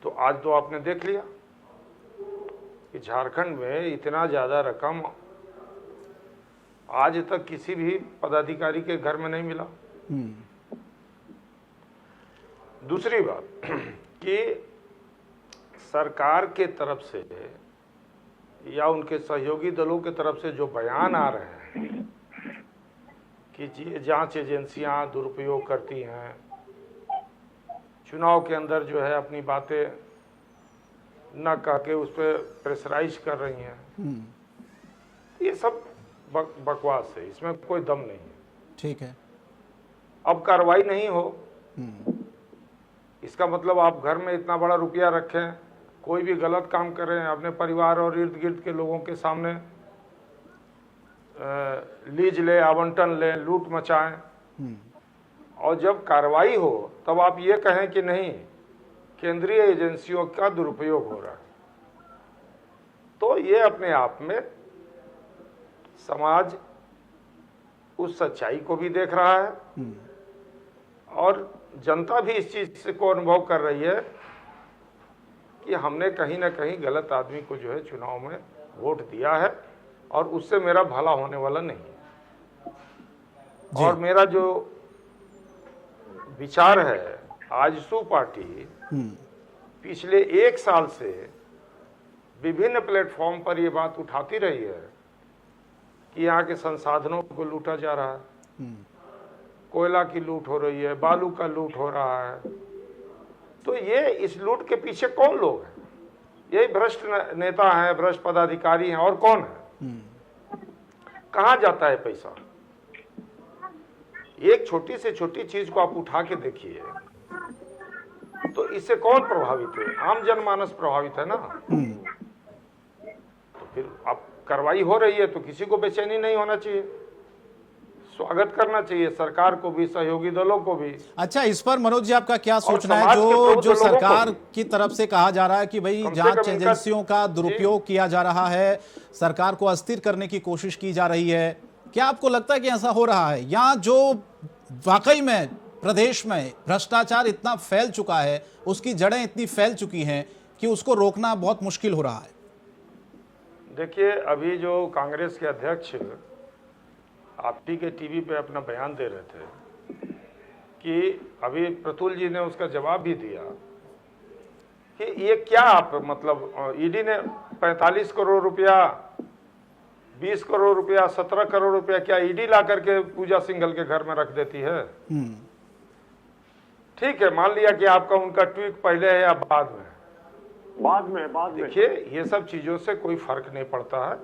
तो आज तो आपने देख लिया कि झारखंड में इतना ज्यादा रकम आज तक किसी भी पदाधिकारी के घर में नहीं मिला। दूसरी बात कि सरकार के तरफ से या उनके सहयोगी दलों के तरफ से जो बयान आ रहे हैं कि जांच एजेंसियां दुरुपयोग करती हैं, चुनाव के अंदर जो है अपनी बातें न कह के उस पर प्रेशराइज कर रही हैं, ये सब बकवास है, इसमें कोई दम नहीं है। ठीक है। अब कार्रवाई नहीं हो, इसका मतलब आप घर में इतना बड़ा रुपया रखें, कोई भी गलत काम करें, अपने परिवार और इर्द गिर्द के लोगों के सामने लीज ले, आवंटन ले, लूट मचाएं, और जब कार्रवाई हो तब आप ये कहें कि नहीं, केंद्रीय एजेंसियों का दुरुपयोग हो रहा है। तो ये अपने आप में समाज उस सच्चाई को भी देख रहा है, और जनता भी इस चीज को अनुभव कर रही है कि हमने कहीं ना कहीं गलत आदमी को जो है चुनाव में वोट दिया है, और उससे मेरा भला होने वाला नहीं है। और मेरा जो विचार है, आजसू पार्टी पिछले 1 साल से विभिन्न प्लेटफॉर्म पर ये बात उठाती रही है कि यहाँ के संसाधनों को लूटा जा रहा है, कोयला की लूट हो रही है, बालू का लूट हो रहा है। तो ये इस लूट के पीछे कौन लोग हैं? यही भ्रष्ट नेता हैं, भ्रष्ट पदाधिकारी हैं, और कौन है? कहाँ जाता है पैसा? एक छोटी से छोटी चीज को आप उठा के देखिए, तो इससे कौन प्रभावित है? आम जनमानस प्रभावित है ना। तो फिर अब कार्रवाई हो रही है तो किसी को बेचैनी नहीं होना चाहिए, स्वागत करना चाहिए, सरकार को भी, सहयोगी दलों को भी। अच्छा, इस पर मनोज जी आपका क्या सोचना है? समाज के जो प्रबुद्ध जो लोगों को सरकार भी। की तरफ से कहा जा रहा है कि भाई कम से जांच कम इनका- एजेंसियों का दुरुपयोग किया जा रहा है, सरकार को अस्थिर करने की कोशिश की जा रही है, क्या आपको लगता है कि ऐसा हो रहा है? या जो वाकई में प्रदेश में भ्रष्टाचार इतना फैल चुका है, उसकी जड़ें इतनी फैल चुकी हैं कि उसको रोकना बहुत मुश्किल हो रहा है? देखिए, अभी जो कांग्रेस के अध्यक्ष आप ही के टीवी पे अपना बयान दे रहे थे कि अभी प्रतुल जी ने उसका जवाब भी दिया कि ये क्या आप मतलब ईडी ने 45 करोड़ रुपया, 20 करोड़ रुपया, 17 करोड़ रुपया क्या ईडी ला करके पूजा सिंघल के घर में रख देती है? ठीक है, मान लिया कि आपका उनका ट्वीट पहले है या बाद में। बाद में देखिए, ये सब चीजों से कोई फर्क नहीं पड़ता है।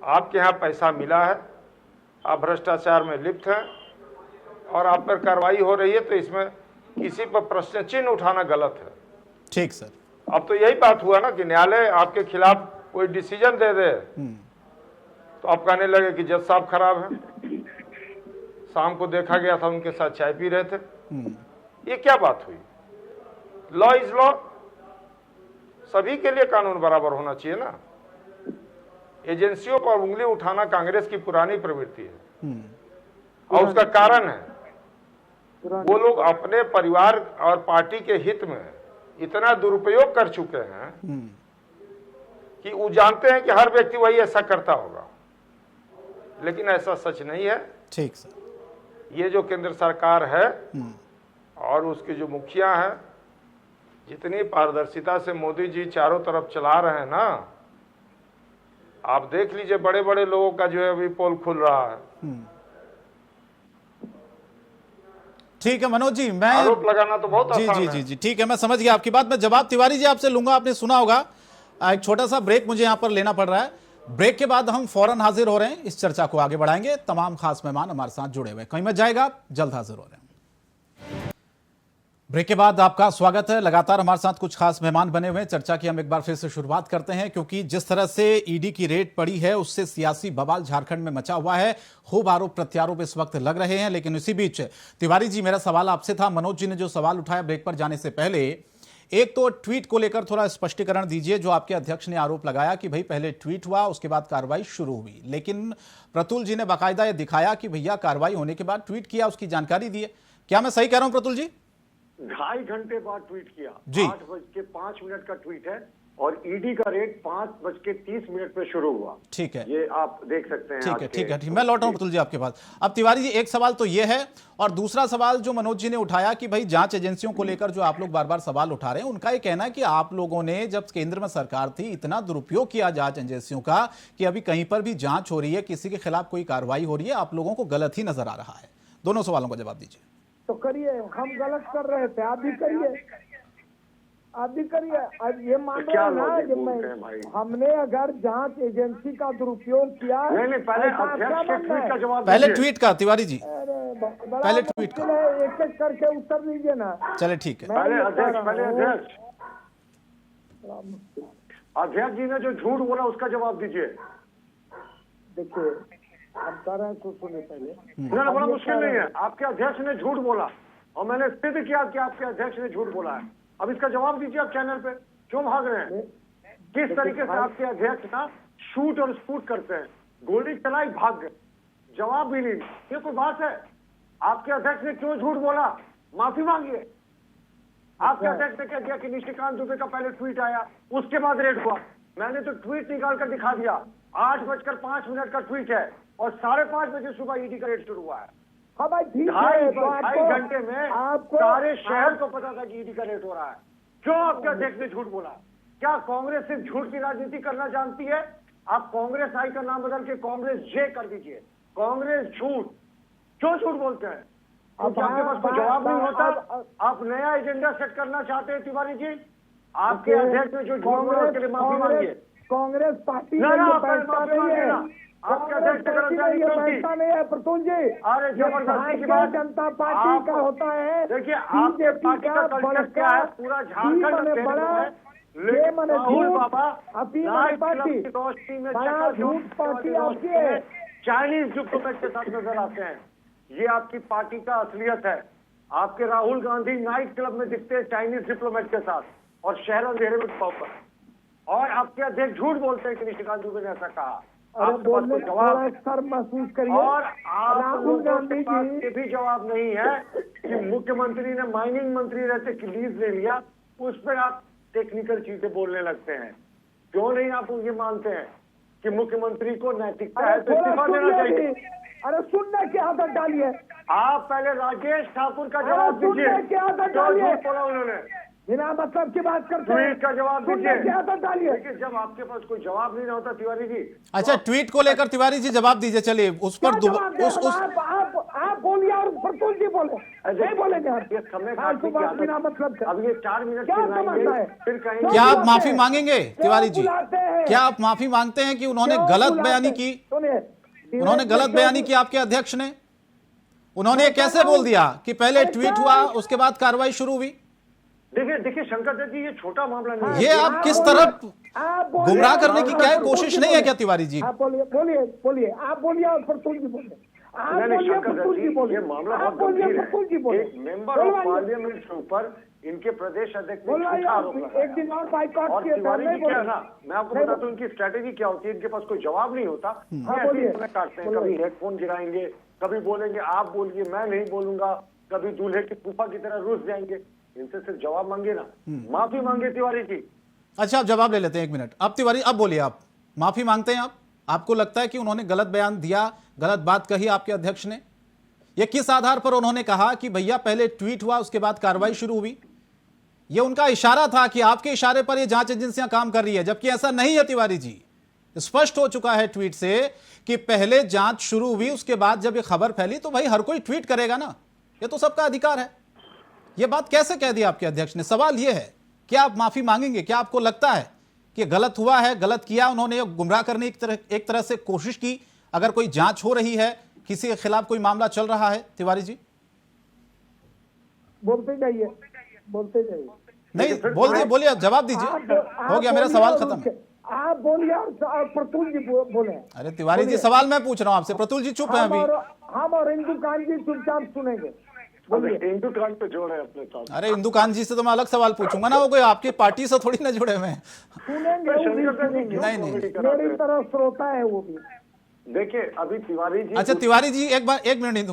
आपके यहाँ पैसा मिला है, आप भ्रष्टाचार में लिप्त हैं और आप पर कार्रवाई हो रही है, तो इसमें किसी पर प्रश्न चिन्ह उठाना गलत है। ठीक सर। अब तो यही बात हुआ ना कि न्यायालय आपके खिलाफ कोई डिसीजन दे दे तो आप कहने लगे कि जज साहब खराब है। शाम को देखा गया था उनके साथ चाय पी रहे थे। ये क्या बात हुई? लॉ इज लॉ, सभी के लिए कानून बराबर होना चाहिए ना। एजेंसियों पर उंगली उठाना कांग्रेस की पुरानी प्रवृत्ति है और उसका कारण है वो लोग अपने परिवार और पार्टी के हित में इतना दुरुपयोग कर चुके हैं कि वो जानते हैं कि हर व्यक्ति वही ऐसा करता होगा, लेकिन ऐसा सच नहीं है। ठीक सर। ये जो केंद्र सरकार है और उसके जो मुखिया हैं, जितनी पारदर्शिता से मोदी जी चारों तरफ चला रहे हैं ना, आप देख लीजिए बड़े बड़े लोगों का जो है अभी पोल खुल रहा है। ठीक है मनोज जी, मैं आरोप लगाना तो बहुत जी आसान जी है। जी जी ठीक है, मैं समझ गया आपकी बात। मैं जवाब तिवारी जी आपसे लूंगा, आपने सुना होगा। एक छोटा सा ब्रेक मुझे यहां पर लेना पड़ रहा है। ब्रेक के बाद हम फौरन हाजिर हो रहे हैं, इस चर्चा को आगे बढ़ाएंगे। तमाम खास मेहमान हमारे साथ जुड़े हुए, कहीं मत जाएगा, जल्द हाजिर हो रहे हैं। ब्रेक के बाद आपका स्वागत है। लगातार हमारे साथ कुछ खास मेहमान बने हुए हैं। चर्चा की हम एक बार फिर से शुरुआत करते हैं, क्योंकि जिस तरह से ईडी की रेड पड़ी है उससे सियासी बवाल झारखंड में मचा हुआ है। खूब आरोप प्रत्यारोप इस वक्त लग रहे हैं, लेकिन इसी बीच तिवारी जी, मेरा सवाल आपसे था, मनोज जी ने जो सवाल उठाया ब्रेक पर जाने से पहले, एक तो ट्वीट को लेकर थोड़ा स्पष्टीकरण दीजिए। जो आपके अध्यक्ष ने आरोप लगाया कि भाई पहले ट्वीट हुआ, उसके बाद कार्रवाई शुरू हुई, लेकिन प्रतुल जी ने बाकायदा यह दिखाया कि भैया कार्रवाई होने के बाद ट्वीट किया, उसकी जानकारी दी है। क्या मैं सही कह रहा हूं प्रतुल जी? 2.5 घंटे बाद ट्वीट किया। जी। 8:05 का ट्वीट है और ईडी का रेड 5:30 पे शुरू हुआ। ठीक है, ये आप देख सकते हैं। ठीक है, ठीक है, ठीक। मैं लौट रहा हूं प्रतुल जी आपके पास। अब तिवारी जी, एक सवाल तो ये है, और दूसरा सवाल जो मनोज जी ने उठाया कि भाई जांच एजेंसियों को लेकर जो आप लोग बार बार सवाल उठा रहे हैं, उनका ये कहना है कि आप लोगों ने जब केंद्र में सरकार थी इतना दुरुपयोग किया जांच एजेंसियों का कि अभी कहीं पर भी जांच हो रही है, किसी के खिलाफ कोई कार्रवाई हो रही है, आप लोगों को गलत ही नजर आ रहा है। दोनों सवालों का जवाब दीजिए। तो करिए, हम गलत कर रहे थे, आप भी करिए, आप भी करिए। अब ये मान रहे क्या हैं ना लॉजिक कि बोलते हैं भाई? हमने अगर जांच एजेंसी का दुरुपयोग किया, नहीं, पहले ऐसा अध्यक्ष क्या के बनना ट्वीट का है? जवाब पहले दीजिए। ट्वीट का तिवारी जी, अरे बड़ा पहले ट्वीट मुश्किल है, एक एक करके उत्तर दीजिए ना। चले ठीक है। मैं पहले ये कह अध्यक्ष रहा पहले हूँ, अध्यक्ष जी ने जो झूठ बोला उसका जवाब दीजिए। देखिए हम कह रहे हैं तो सुनिए पहले। ना बड़ा मुश्किल नहीं है। आपके अध्यक्ष ने झूठ बोला और मैंने सिद्ध किया कि आपके अध्यक्ष ने झूठ बोला है। अब इसका जवाब दीजिए आप चैनल पे। क्यों भाग रहे हैं? किस तरीके से आपके अध्यक्ष ना शूट और स्पूट करते हैं? गोली चलाई, भाग गए, जवाब भी नहीं। ये कोई बात है? आपके अध्यक्ष ने क्यों झूठ बोला? माफी मांगिए। आपके अध्यक्ष ने कह दिया कि निशिकांत दुबे का पहले ट्वीट आया, उसके बाद रेड हुआ। मैंने तो ट्वीट निकाल कर दिखा दिया। 8:05 का ट्वीट है और 5:30 बजे सुबह ईडी का रेड शुरू हुआ है। हाँ भाई ठीक है, ढाई तो घंटे में आपको सारे शहर को पता था कि ईडी का रेड हो रहा है। क्यों आपके अध्यक्ष ने झूठ बोला? क्या कांग्रेस सिर्फ झूठ की राजनीति करना जानती है आप कांग्रेस आई का नाम बदल के कांग्रेस जे कर दीजिए। कांग्रेस झूठ, क्यों झूठ बोलते हैं? क्योंकि आपके पास कोई जवाब नहीं होता। आप नया एजेंडा सेट करना चाहते हैं तिवारी जी। आपके अध्यक्ष ने जो झूठ बोला उसके लिए माफी मांगिए। कांग्रेस पार्टी ना, में ना, ये आप पैसा माफी नहीं है। मांगिए ना। आपके कांग्रेस अध्यक्ष पार्टी में ये पैसा नहीं है प्रतुल जी। अरे ये जबरदस्ती की भारतीय बात। जनता पार्टी आप- का होता है। देखिए, आपके बीजेपी पार्टी का कल्चर बड़का, क्या है? पूरा झारखंड ई मने अध्यक्ष बड़ा, है। ये लेकिन मने राहुल झूठ, बाबा अपी मने नाइट क्लब पार्टी, की रोशनी में बड़ा चकाचौंध झूठ पार्टी की आपकी रोशनी है। में चाइनीज डिप्लोमेट के साथ नजर आते हैं। ये आपकी पार्टी का असलियत है। आपके राहुल गांधी नाइट क्लब में दिखते हैं चाइनीज डिप्लोमेट के साथ और शहर अंधेरे में पॉपर। और आपके अध्यक्ष झूठ बोलते हैं कि निशिकांत दुबे ने ऐसा कहा। अरे आपके पास बोलने कोई जवाब थोड़ा शर्म महसूस करिए। और आप राहुल लोगों गांधी के पास जी ये भी जवाब नहीं है कि मुख्यमंत्री ने माइनिंग मंत्री रहते कि लीज ले लिया, उस पर आप टेक्निकल चीजें बोलने लगते हैं। क्यों नहीं आप ये मानते हैं कि मुख्यमंत्री को नैतिकता है अरे तो थोड़ा इस्तीफा देना सुनिए चाहिए? भी। अरे सुनने की आदत डालिए। आप पहले राजेश ठाकुर का अरे जवाब दीजिए। सुनने की आदत क्यों डालिए। झूठ बोला उन्होंने? बिना मतलब की बात करते हैं। ट्वीट का जवाब सुनने की दीजिए। आदत डालिए। देखिए, जब आपके पास कोई जवाब नहीं होता तिवारी जी, अच्छा, ट्वीट को लेकर तिवारी जी जवाब दीजिए। चलिए उस पर क्या जवाब दें? उस आप बोलिए और प्रतुल जी बोले। नहीं बोलेंगे आप। ये समय फालतू काटने की बात बिना आदत। मतलब के। अब ये 4 मिनट क्या चिल्लाएंगे, समझता है? फिर कहेंगे क्या आप बुलाते माफी हैं? मांगेंगे क्यों तिवारी जी? बुलाते हैं? क्या आप माफी मांगते हैं कि उन्होंने क्यों गलत बुलाते बयानी हैं? की? सुनिए, उन्होंने गलत बयानी की आपके अध्यक्ष ने? उन्होंने कैसे बोल दिया कि पहले ट्वीट हुआ उसके बाद कार्रवाई शुरू हुई? देखिए शंकर दत्त जी, ये छोटा मामला नहीं है। ये आप किस तरफ गुमराह करने की क्या कोशिश नहीं है क्या तिवारी जी? आप बोलिए बोलिए आप बोलिए और प्रतुल जी बोले। आप नहीं, बोलिए शंकर प्रतुल दत्त जी जी, बोले। ये मामला आप बहुत बोलिए गंभीर प्रतुल जी है। बोले। एक मेंबर ऑफ पार्लियामेंट के ऊपर इनके प्रदेश अध्यक्ष ने बोलवाइए झूठा आप। आरोप एक लगाया। दिन और बाइकआउट और किए थे, तिवारी नहीं जी क्या है बोले। ना, मैं आपको नहीं बताता हूँ इनकी स्ट्रेटेजी क्या होती है। इनके पास कोई जवाब नहीं होता, हाँ, ये बोलिए। ऐसे समय काटते हैं। बोलिए। कभी हेडफोन गिराएंगे, कभी बोलेंगे आप बोलिए, मैं नहीं बोलूंगा, कभी दूल्हे की फूफा की तरह रूस जाएंगे। इनसे सिर्फ जवाब मांगे ना, माफी मांगे तिवारी जी। अच्छा, आप जवाब ले लेते हैं, एक मिनट। अब तिवारी, अब बोलिए, आप माफी मांगते हैं? आपको लगता है कि उन्होंने गलत बयान दिया, गलत बात कही आपके अध्यक्ष ने? यह किस आधार पर उन्होंने कहा कि भैया पहले ट्वीट हुआ उसके बाद कार्रवाई शुरू हुई? यह उनका इशारा था कि आपके इशारे पर यह जांच एजेंसियां काम कर रही है, जबकि ऐसा नहीं है तिवारी जी। स्पष्ट हो चुका है ट्वीट से कि पहले जांच शुरू हुई, उसके बाद जब यह खबर फैली तो भाई हर कोई ट्वीट करेगा ना, यह तो सबका अधिकार है। यह बात कैसे कह दी आपके अध्यक्ष ने? सवाल यह है, क्या आप माफी मांगेंगे? क्या आपको लगता है कि गलत हुआ है, गलत किया उन्होंने, गुमराह करने एक तरह से कोशिश की? अगर कोई जांच हो रही है, किसी के खिलाफ कोई मामला चल रहा है, तिवारी जी? बोलते जाइए, बोलते जाइए। नहीं, बोलिए बोलिए, जवाब दीजिए। हो गया मेरा सवाल खत्म। आप बोलिए और प्रतुल जी बोले। अरे तिवारी जी, सवाल मैं पूछ रहा हूं आपसे, प्रतुल जी चुप है अभी। हम और हिंदुकान जी चुपचाप सुनेंगे। हिंदुकान पे जोड़े अपने साथ। अरे हिंदुकान जी से तो मैं अलग सवाल पूछूंगा ना, वो कोई आपकी पार्टी से थोड़ी ना जुड़े हुए हैं। सुनेंगे, वो भी सुनेंगे। नहीं। मेरी तरह श्रोता है वो भी। देखिए अभी तिवारी जी, अच्छा तिवारी जी, एक मिनट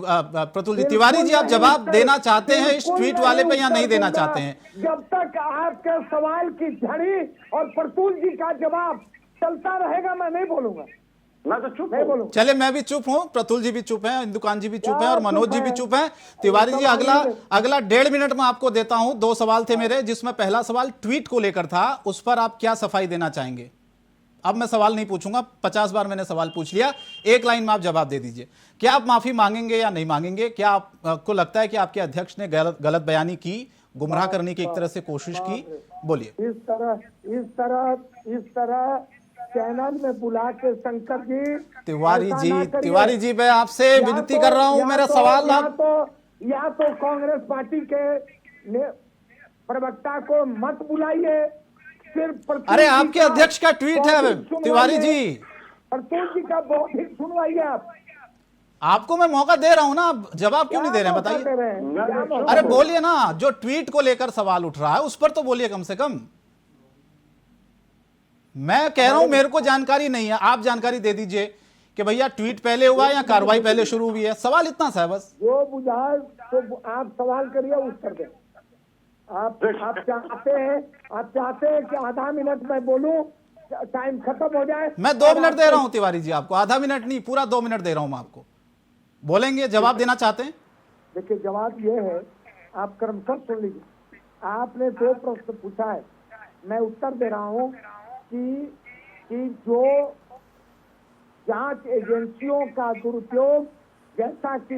प्रतुल जी, तिवारी जी आप जवाब देना चाहते हैं इस ट्वीट वाले पे या नहीं देना चाहते हैं? जब तक आपके सवाल की झड़ी और प्रतुल जी का जवाब चलता रहेगा मैं नहीं बोलूंगा। मैं तो चुप नहीं बोलूंगा। चले, मैं भी चुप हूं, प्रतुल जी भी चुप हैं, हिंदुकान जी भी चुप हैं और मनोज जी भी चुप हैं। तिवारी जी, अगला 1.5 मिनट में आपको देता हूं। 2 सवाल थे मेरे, जिसमें पहला सवाल ट्वीट को लेकर था, उस पर आप क्या सफाई देना चाहेंगे? अब मैं सवाल नहीं पूछूंगा, 50 बार मैंने सवाल पूछ लिया, एक लाइन में आप जवाब दे दीजिए। क्या आप माफी मांगेंगे या नहीं मांगेंगे? क्या आपको लगता है कि आपके अध्यक्ष ने गलत बयानी की, गुमराह करने की एक तरह से कोशिश की? बोलिए। इस तरह चैनल में बुला के शंकर जी, तिवारी जी मैं आपसे विनती कर रहा हूं, मेरा सवाल या तो कांग्रेस पार्टी के प्रवक्ता को मत बुलाइए। अरे आपके अध्यक्ष का ट्वीट है तिवारी जी, प्रतुल जी का बौद्धिक सुनवाइए आप। आपको मैं मौका दे रहा हूं ना, जवाब क्यों नहीं दे रहे हैं बताइए? अरे बोलिए ना, जो ट्वीट को लेकर सवाल उठ रहा है उस पर तो बोलिए कम से कम। मैं कह रहा हूं मेरे को जानकारी नहीं है, आप जानकारी दे दीजिए कि भैया ट्वीट पहले हुआ या कार्रवाई पहले शुरू हुई है। सवाल इतना सा है बस। जो बुझाए तो आप सवाल करिए, उत्तर दें। आप चाहते हैं कि आधा मिनट में बोलूं, टाइम खत्म हो जाए? मैं 2 मिनट दे रहा हूं तिवारी जी आपको, आधा मिनट नहीं, पूरा 2 मिनट दे रहा हूं मैं आपको। बोलेंगे, जवाब देना चाहते हैं? देखिए जवाब ये है, आप क्रमशः सुन लीजिए। आपने 2 प्रश्न पूछा है, मैं उत्तर दे रहा हूं कि जो जांच एजेंसियों का दुरुपयोग, जैसा कि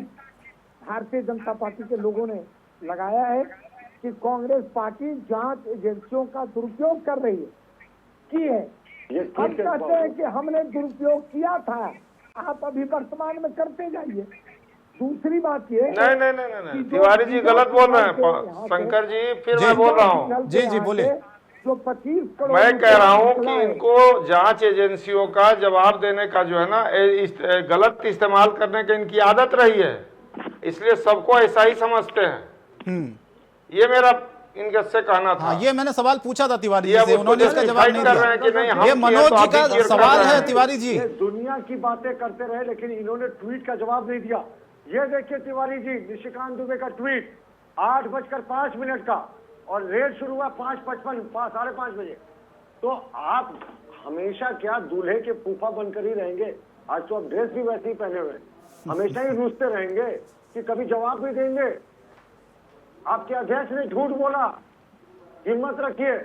भारतीय जनता पार्टी के लोगों ने लगाया है कि कांग्रेस पार्टी जांच एजेंसियों का दुरुपयोग कर रही है, की है। ये हम ठीक है कहते हैं कि हमने दुरुपयोग किया था, आप अभी वर्तमान में करते जाइए। दूसरी बात ये नहीं नहीं नहीं नहीं नहीं, तिवारी जी गलत बोल रहे हैं। शंकर जी फिर मैं बोल रहा हूँ, जी बोलिए। जो 25 करोड़ मैं कह रहा हूँ रुपए कि इनको जांच एजेंसियों का जवाब देने का जो है ना गलत इस्तेमाल करने की इनकी आदत रही है, इसलिए सबको ऐसा ही समझते हैं। ये मेरा इनके से कहना था। हाँ, ये मैंने सवाल पूछा था तिवारी जी ये से, उन्होंने इसका जवाब नहीं कर रहे हैं कि नहीं दिया। हम ये किए मनोज तो जी आप का भी clear कर सवाल रहे है हैं। तिवारी जी। ये दुनिया की बातें करते रहे, लेकिन इन्होंने ट्वीट का जवाब नहीं दिया। ये देखिए तिवारी जी, निशिकांत दुबे का ट्वीट 8:05 का, और रेड शुरू हुआ 5:55, 5:30 बजे। तो आप हमेशा क्या दूल्हे के फूफा बनकर ही रहेंगे? आज तो आप ड्रेस भी वैसे ही पहने हुए हैं, हमेशा ही रूसते रहेंगे कि कभी जवाब भी देंगे? आपके अध्यक्ष ने झूठ बोला, हिम्मत रखिए,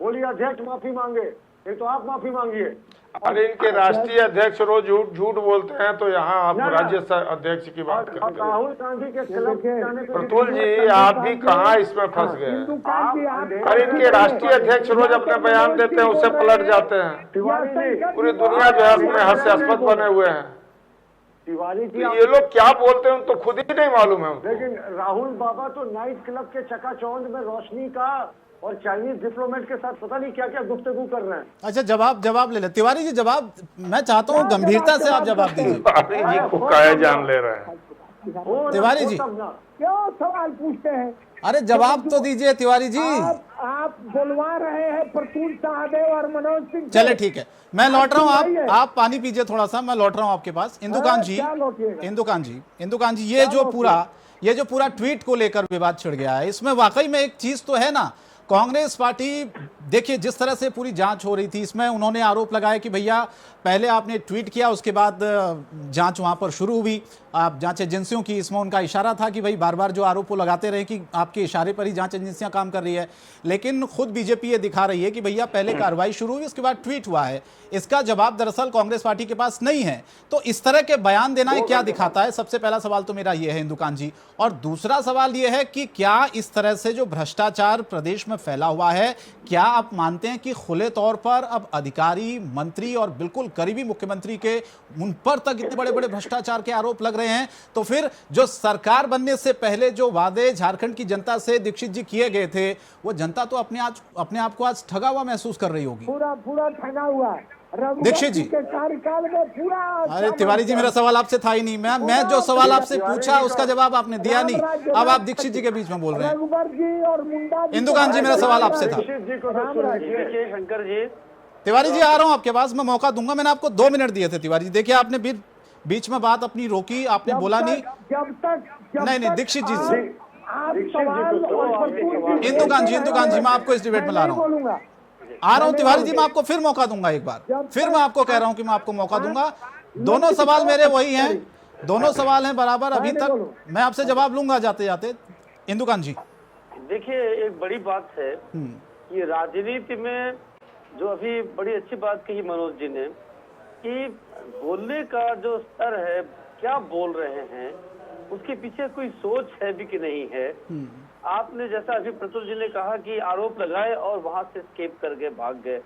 बोलिए अध्यक्ष माफी मांगे, नहीं तो आप माफी मांगिए। अरे इनके राष्ट्रीय अध्यक्ष रोज झूठ बोलते हैं, तो यहाँ आप ना, ना। राज्य अध्यक्ष की बात और करते हैं। राहुल गांधी के खिलाफ जाने पे प्रतुल जी आप भी कहाँ इसमें फंस गए हैं? अरे इनके राष्ट्रीय अध्यक्ष रोज अपने बयान देते हैं, उससे पलट जाते हैं। तिवारी जी, पूरी दुनिया जो है उसमें हास्यास्पद बने हुए हैं। तिवारी जी, तो ये लोग क्या बोलते हैं तो खुद ही नहीं मालूम है उनको। लेकिन राहुल बाबा तो नाइट क्लब के चकाचौंध में रोशनी का और चाइनीज डिप्लोमेट के साथ पता नहीं क्या क्या गुफ्तगू कर रहे हैं। अच्छा, जवाब ले ले तिवारी जी। जवाब मैं चाहता हूँ गंभीरता से आप जवाब दीजिए। तिवारी जी को काहे जान ले रहे हैं? तिवारी जी, क्यों सवाल पूछते हैं? अरे जवाब तो दीजिए तिवारी जी। आप बुलवा रहे हैं प्रतुल सहदेव और मनोज सिंह। चले ठीक है, मैं लौट रहा हूँ। आप पानी पीजिए थोड़ा सा, मैं लौट रहा हूँ आपके पास। इंदुकांत जी, ये जो पूरा ट्वीट को लेकर विवाद छिड़ गया है, इसमें वाकई में एक चीज तो है ना, कांग्रेस पार्टी देखिए जिस तरह से पूरी जांच हो रही थी, इसमें उन्होंने आरोप लगाया कि भैया पहले आपने ट्वीट किया, उसके बाद जांच वहां पर शुरू हुई आप जांच एजेंसियों की। इसमें उनका इशारा था कि भाई बार बार जो आरोप वो लगाते रहे कि आपके इशारे पर ही जांच एजेंसियां काम कर रही है, लेकिन खुद बीजेपी ये दिखा रही है कि भैया पहले कार्रवाई शुरू हुई, उसके बाद ट्वीट हुआ है। इसका जवाब दरअसल कांग्रेस पार्टी के पास नहीं है। तो इस तरह के बयान देना क्या दिखाता है? सबसे पहला सवाल तो मेरा ये है इंदुकांत जी। और दूसरा सवाल ये है कि क्या इस तरह से जो भ्रष्टाचार प्रदेश में फैला हुआ है, क्या आप मानते हैं कि खुले तौर पर अब अधिकारी, मंत्री और बिल्कुल करीबी मुख्यमंत्री के उन पर तक इतने बड़े बड़े भ्रष्टाचार के आरोप लग रहे हैं, तो फिर जो सरकार बनने से पहले जो वादे झारखंड की जनता से दीक्षित जी किए गए थे, वो जनता तो अपने आप को आज ठगा हुआ महसूस कर रही होगी। पूरा ठगा हुआ है दीक्षित जी के कार्यकाल में पूरा। अरे तिवारी जी, मेरा सवाल आपसे था ही नहीं। मैं जो सवाल आपसे पूछा उसका जवाब आपने दिया नहीं। अब आप दीक्षित जी के बीच में बोल रहे हैं। रघुवर जी और मुंडा जी, इंदुकांत जी, मेरा सवाल आपसे था। देखिए शंकर जी, तिवारी जी आ रहा हूं आपके पास, मैं मौका दूंगा। मैंने आपको 2 मिनट दिए थे तिवारी जी। देखिए आपने बीच में बात अपनी रोकी, आपने बोला नहीं। नहीं दीक्षित जी से। इंदुकांत जी मैं आपको इस डिबेट में ला रहा हूँ। आ रहा हूं तिवारी जी, मैं आपको फिर मौका दूंगा एक बार। फिर मैं आपको कह रहा हूं कि मैं आपको मौका दूंगा। दोनों सवाल मेरे वही हैं, दोनों सवाल हैं बराबर। अभी तक मैं आपसे जवाब लूंगा जाते जाते। इंदुकांत जी देखिए एक बड़ी बात है कि राजनीति में जो अभी बड़ी अच्छी बात कही मनोज जी ने कि बोलने का जो स्तर है, क्या बोल रहे हैं, उसके पीछे कोई सोच है भी कि नहीं है। आपने जैसा अभी प्रतुल जी ने कहा कि आरोप लगाए और वहां से स्केप कर गए, भाग गए।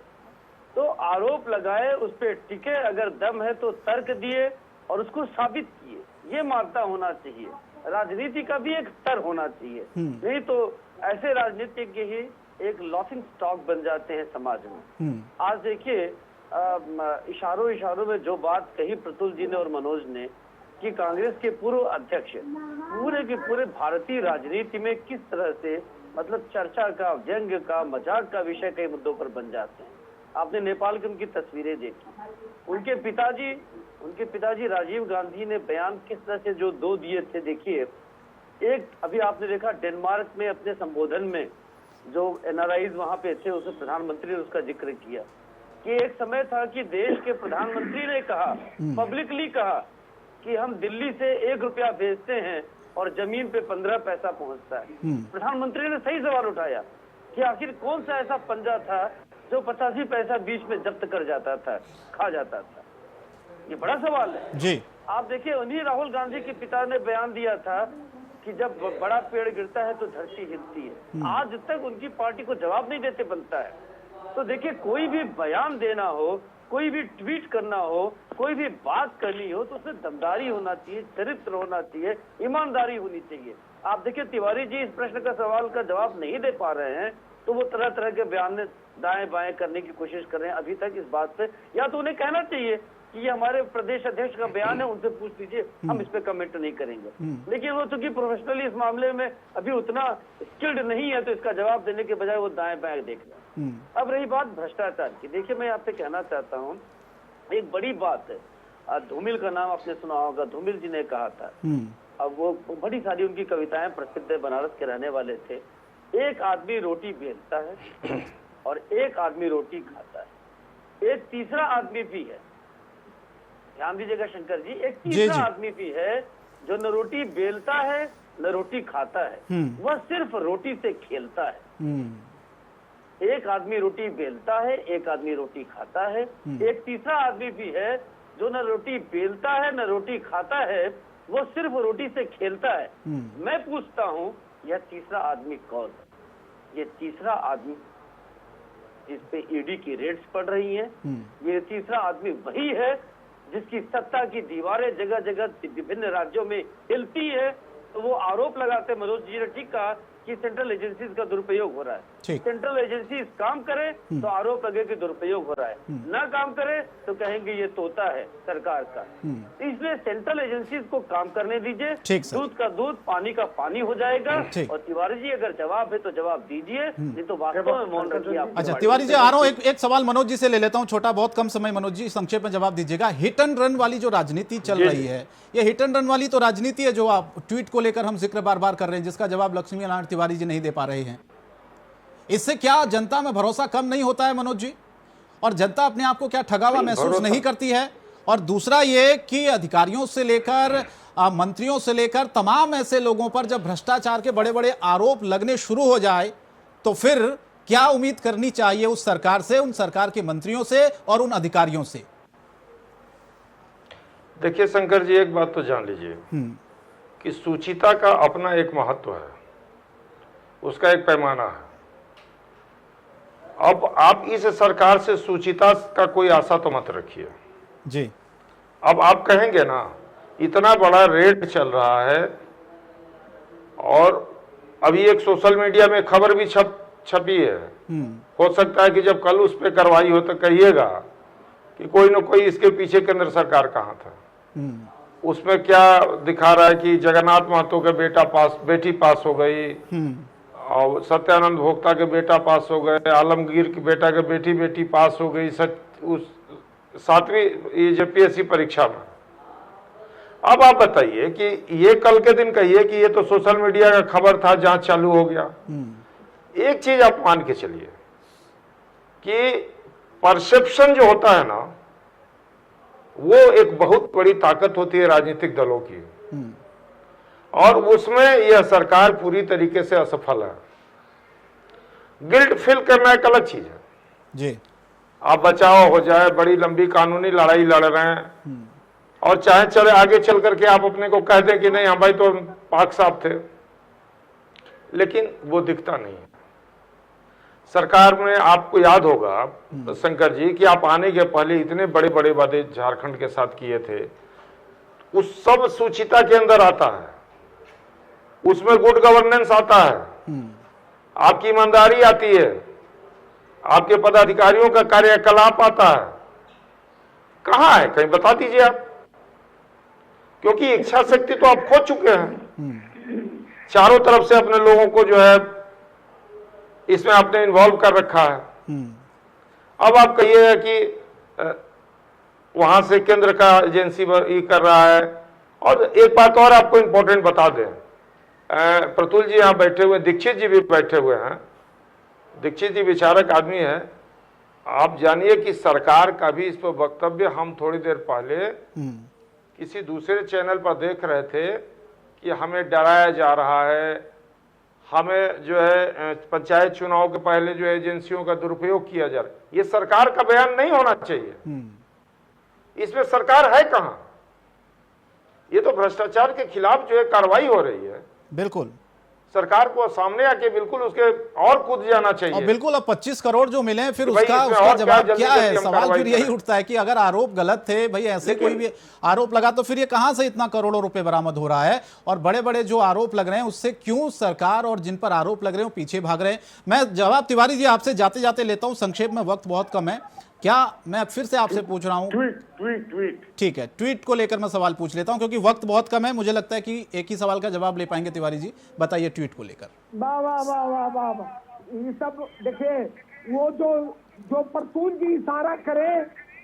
तो आरोप लगाए, उस पर टिके, अगर दम है तो तर्क दिए और उसको साबित किए। ये मानता होना चाहिए। राजनीति का भी एक स्तर होना चाहिए, नहीं तो ऐसे राजनीतिज्ञ ही एक लॉसिंग स्टॉक बन जाते हैं समाज में। आज देखिए इशारों में जो बात कही प्रतुल जी ने और मनोज ने कि कांग्रेस के पूर्व अध्यक्ष पूरे के पूरे भारतीय राजनीति में किस तरह से मतलब चर्चा का, व्यंग का, मजाक का विषय कई मुद्दों पर बन जाते हैं। आपने नेपाल की उनकी तस्वीरें देखी, उनके पिताजी राजीव गांधी ने बयान किस तरह से जो 2 दिए थे। देखिए एक अभी आपने देखा डेनमार्क में अपने संबोधन में जो NRIs वहां पे थे, उसे प्रधानमंत्री ने उसका जिक्र किया कि एक समय था कि देश के प्रधानमंत्री ने कहा, पब्लिकली कहा कि हम दिल्ली से 1 रुपया भेजते हैं और जमीन पे 15 पैसा पहुंचता है। प्रधानमंत्री ने सही सवाल उठाया कि आखिर कौन सा ऐसा पंजा था जो 85 पैसा बीच में जब्त कर जाता था, खा जाता था। ये बड़ा सवाल है। जी आप देखिए, उन्हीं राहुल गांधी के पिता ने बयान दिया था कि जब बड़ा पेड़ गिरता है तो धरती हिलती है। आज तक उनकी पार्टी को जवाब नहीं देते बनता है। तो देखिए, कोई भी बयान देना हो, कोई भी ट्वीट करना हो, कोई भी बात करनी हो, तो उसमें दमदारी होना चाहिए, चरित्र होना चाहिए, ईमानदारी होनी चाहिए। आप देखिए, तिवारी जी इस प्रश्न का सवाल का जवाब नहीं दे पा रहे हैं, तो वो तरह तरह के बयान दाएं बाएं करने की कोशिश कर रहे हैं अभी तक इस बात पे। या तो उन्हें कहना चाहिए कि ये हमारे प्रदेश अध्यक्ष का बयान है, उनसे पूछ लीजिए, हम इस पे कमेंट नहीं करेंगे। लेकिन वो चूंकि प्रोफेशनली इस मामले में अभी उतना स्किल्ड नहीं है, तो इसका जवाब देने के बजाय वो दाएं बाएं देख रहे हैं। अब रही बात भ्रष्टाचार की, देखिए मैं आपसे कहना चाहता हूँ, एक बड़ी बात है, धूमिल का नाम आपने सुना होगा, धूमिल जी ने कहा था, अब वो बड़ी सारी उनकी कविताएं प्रसिद्ध है, बनारस के रहने वाले थे। एक आदमी रोटी बेचता है और एक आदमी रोटी खाता है, एक तीसरा आदमी भी है। ध्यान दीजिएगा शंकर जी, एक तीसरा आदमी भी है जो न रोटी बेलता है न रोटी खाता है, वह सिर्फ रोटी से खेलता है। एक आदमी रोटी बेलता है, एक आदमी रोटी खाता है, एक तीसरा आदमी भी है जो न रोटी बेलता है न रोटी खाता है, वो सिर्फ रोटी से खेलता है। मैं पूछता हूँ, यह तीसरा आदमी कौन है? ये तीसरा आदमी जिस पे ईडी की रेड्स पड़ रही हैं, ये तीसरा आदमी वही है जिसकी सत्ता की दीवारें जगह जगह विभिन्न राज्यों में हिलती है। तो वो आरोप लगाते, मनोज जी ने ठीक कहा कि सेंट्रल एजेंसीज का दुरुपयोग हो रहा है। सेंट्रल एजेंसीज काम करे तो आरोप लगे कि दुरुपयोग हो रहा है, ना काम करे तो कहेंगे ये तोता है सरकार का। इसलिए सेंट्रल एजेंसीज को काम करने दीजिए, दूध का दूध पानी का पानी हो जाएगा। और तिवारी जी अगर जवाब है तो जवाब दीजिए, नहीं तो वास्तव में मौन रखिए आप। अच्छा तिवारी जी, आ रहा हूँ, एक सवाल मनोज जी से ले लेता हूँ, छोटा बहुत कम समय, मनोज जी संक्षेप में जवाब दीजिएगा। हिट एंड रन वाली जो राजनीति चल रही है, ये हिट एंड रन वाली तो राजनीति है जो आप ट्वीट को लेकर हम जिक्र बार बार कर रहे हैं, जिसका जवाब लक्ष्मी नारायण तिवारी जी नहीं दे पा रहे हैं। इससे क्या जनता में भरोसा कम नहीं होता है मनोज जी? और जनता अपने आप को क्या ठगा हुआ महसूस नहीं करती है? और दूसरा ये कि अधिकारियों से लेकर मंत्रियों से लेकर तमाम ऐसे लोगों पर जब भ्रष्टाचार के बड़े बड़े आरोप लगने शुरू हो जाए तो फिर क्या उम्मीद करनी चाहिए उस सरकार से, उन सरकार के मंत्रियों से और उन अधिकारियों से? देखिए शंकर जी, एक बात तो जान लीजिए कि सुचिता का अपना एक महत्व है, उसका एक पैमाना है। अब आप इस सरकार से सुचिता का कोई आशा तो मत रखिए जी। अब आप कहेंगे ना, इतना बड़ा रेड चल रहा है और अभी एक सोशल मीडिया में खबर भी छपी है, हो सकता है कि जब कल उस पर कार्रवाई हो तो कहिएगा कि कोई न कोई इसके पीछे केंद्र सरकार कहाँ था। उसमें क्या दिखा रहा है कि जगन्नाथ महतो के बेटी पास हो गई, और सत्यानंद भोक्ता के बेटा पास हो गए, आलमगीर के बेटा के बेटी पास हो गई उस 7वीं जेपीएससी परीक्षा में। अब आप बताइए कि ये कल के दिन कहिए कि ये तो सोशल मीडिया का खबर था, जांच चालू हो गया। एक चीज आप मान के चलिए कि परसेप्शन जो होता है ना, वो एक बहुत बड़ी ताकत होती है राजनीतिक दलों की, और उसमें यह सरकार पूरी तरीके से असफल है। गिल्ट फील करना एक अलग चीज है जी। आप बचाव हो जाए, बड़ी लंबी कानूनी लड़ाई लड़ रहे हैं और चाहे चले आगे चल करके आप अपने को कह दें कि नहीं हम भाई तो पाक साहब थे, लेकिन वो दिखता नहीं है। सरकार में आपको याद होगा शंकर जी कि आप आने के पहले इतने बड़े बड़े वादे झारखंड के साथ किए थे, उस सब सूचिता के अंदर आता है, उसमें गुड गवर्नेंस आता है, आपकी ईमानदारी आती है, आपके पदाधिकारियों का कार्यकलाप आता है। कहां है, कहीं बता दीजिए आप, क्योंकि इच्छा शक्ति तो आप खो चुके हैं। चारों तरफ से अपने लोगों को जो है इसमें आपने इन्वॉल्व कर रखा है। अब आप कहिएगा कि वहां से केंद्र का एजेंसी ये कर रहा है। और एक बात और आपको इंपॉर्टेंट बता दें, प्रतुल जी यहाँ बैठे हुए, दीक्षित जी भी बैठे हुए हैं। दीक्षित जी विचारक आदमी है। आप जानिए कि सरकार का भी इस पर वक्तव्य हम थोड़ी देर पहले किसी दूसरे चैनल पर देख रहे थे कि हमें डराया जा रहा है, हमें जो है पंचायत चुनाव के पहले जो एजेंसियों का दुरुपयोग किया जा रहा है। ये सरकार का बयान नहीं होना चाहिए। इसमें सरकार है कहां? ये तो भ्रष्टाचार के खिलाफ जो है कार्रवाई हो रही है, बिल्कुल। सरकार को सामने आके बिल्कुल उसके और कूद जाना और चाहिए। बिल्कुल, अब 25 करोड़ जो मिले फिर कि भाई उसका इसमें उसका और जवाब जल्दी क्या से है? हम सवाल कार्रवाई फिर यही करें। उठता है कि अगर आरोप गलत थे भाई, ऐसे कोई भी आरोप लगा तो फिर ये कहां से इतना करोड़ों रुपए बरामद हो रहा है? और बड़े बड़े जो आरोप लग रहे हैं उससे क्यों सरकार और जिन पर आरोप लग रहे हैं पीछे भाग रहे हैं? मैं जवाब तिवारी जी आपसे जाते जाते लेता हूं, संक्षेप में, वक्त बहुत कम है। क्या मैं फिर से आपसे पूछ रहा हूं, ट्वीट ठीक है, ट्वीट को लेकर मैं सवाल पूछ लेता हूं क्योंकि वक्त बहुत कम है। मुझे लगता है कि एक ही सवाल का जवाब ले पाएंगे तिवारी जी। बताइए ट्वीट को लेकर। वाह वाह वाह वाह वाह वाह, ये सब देखिए, वो जो प्रतुल जी इशारा करे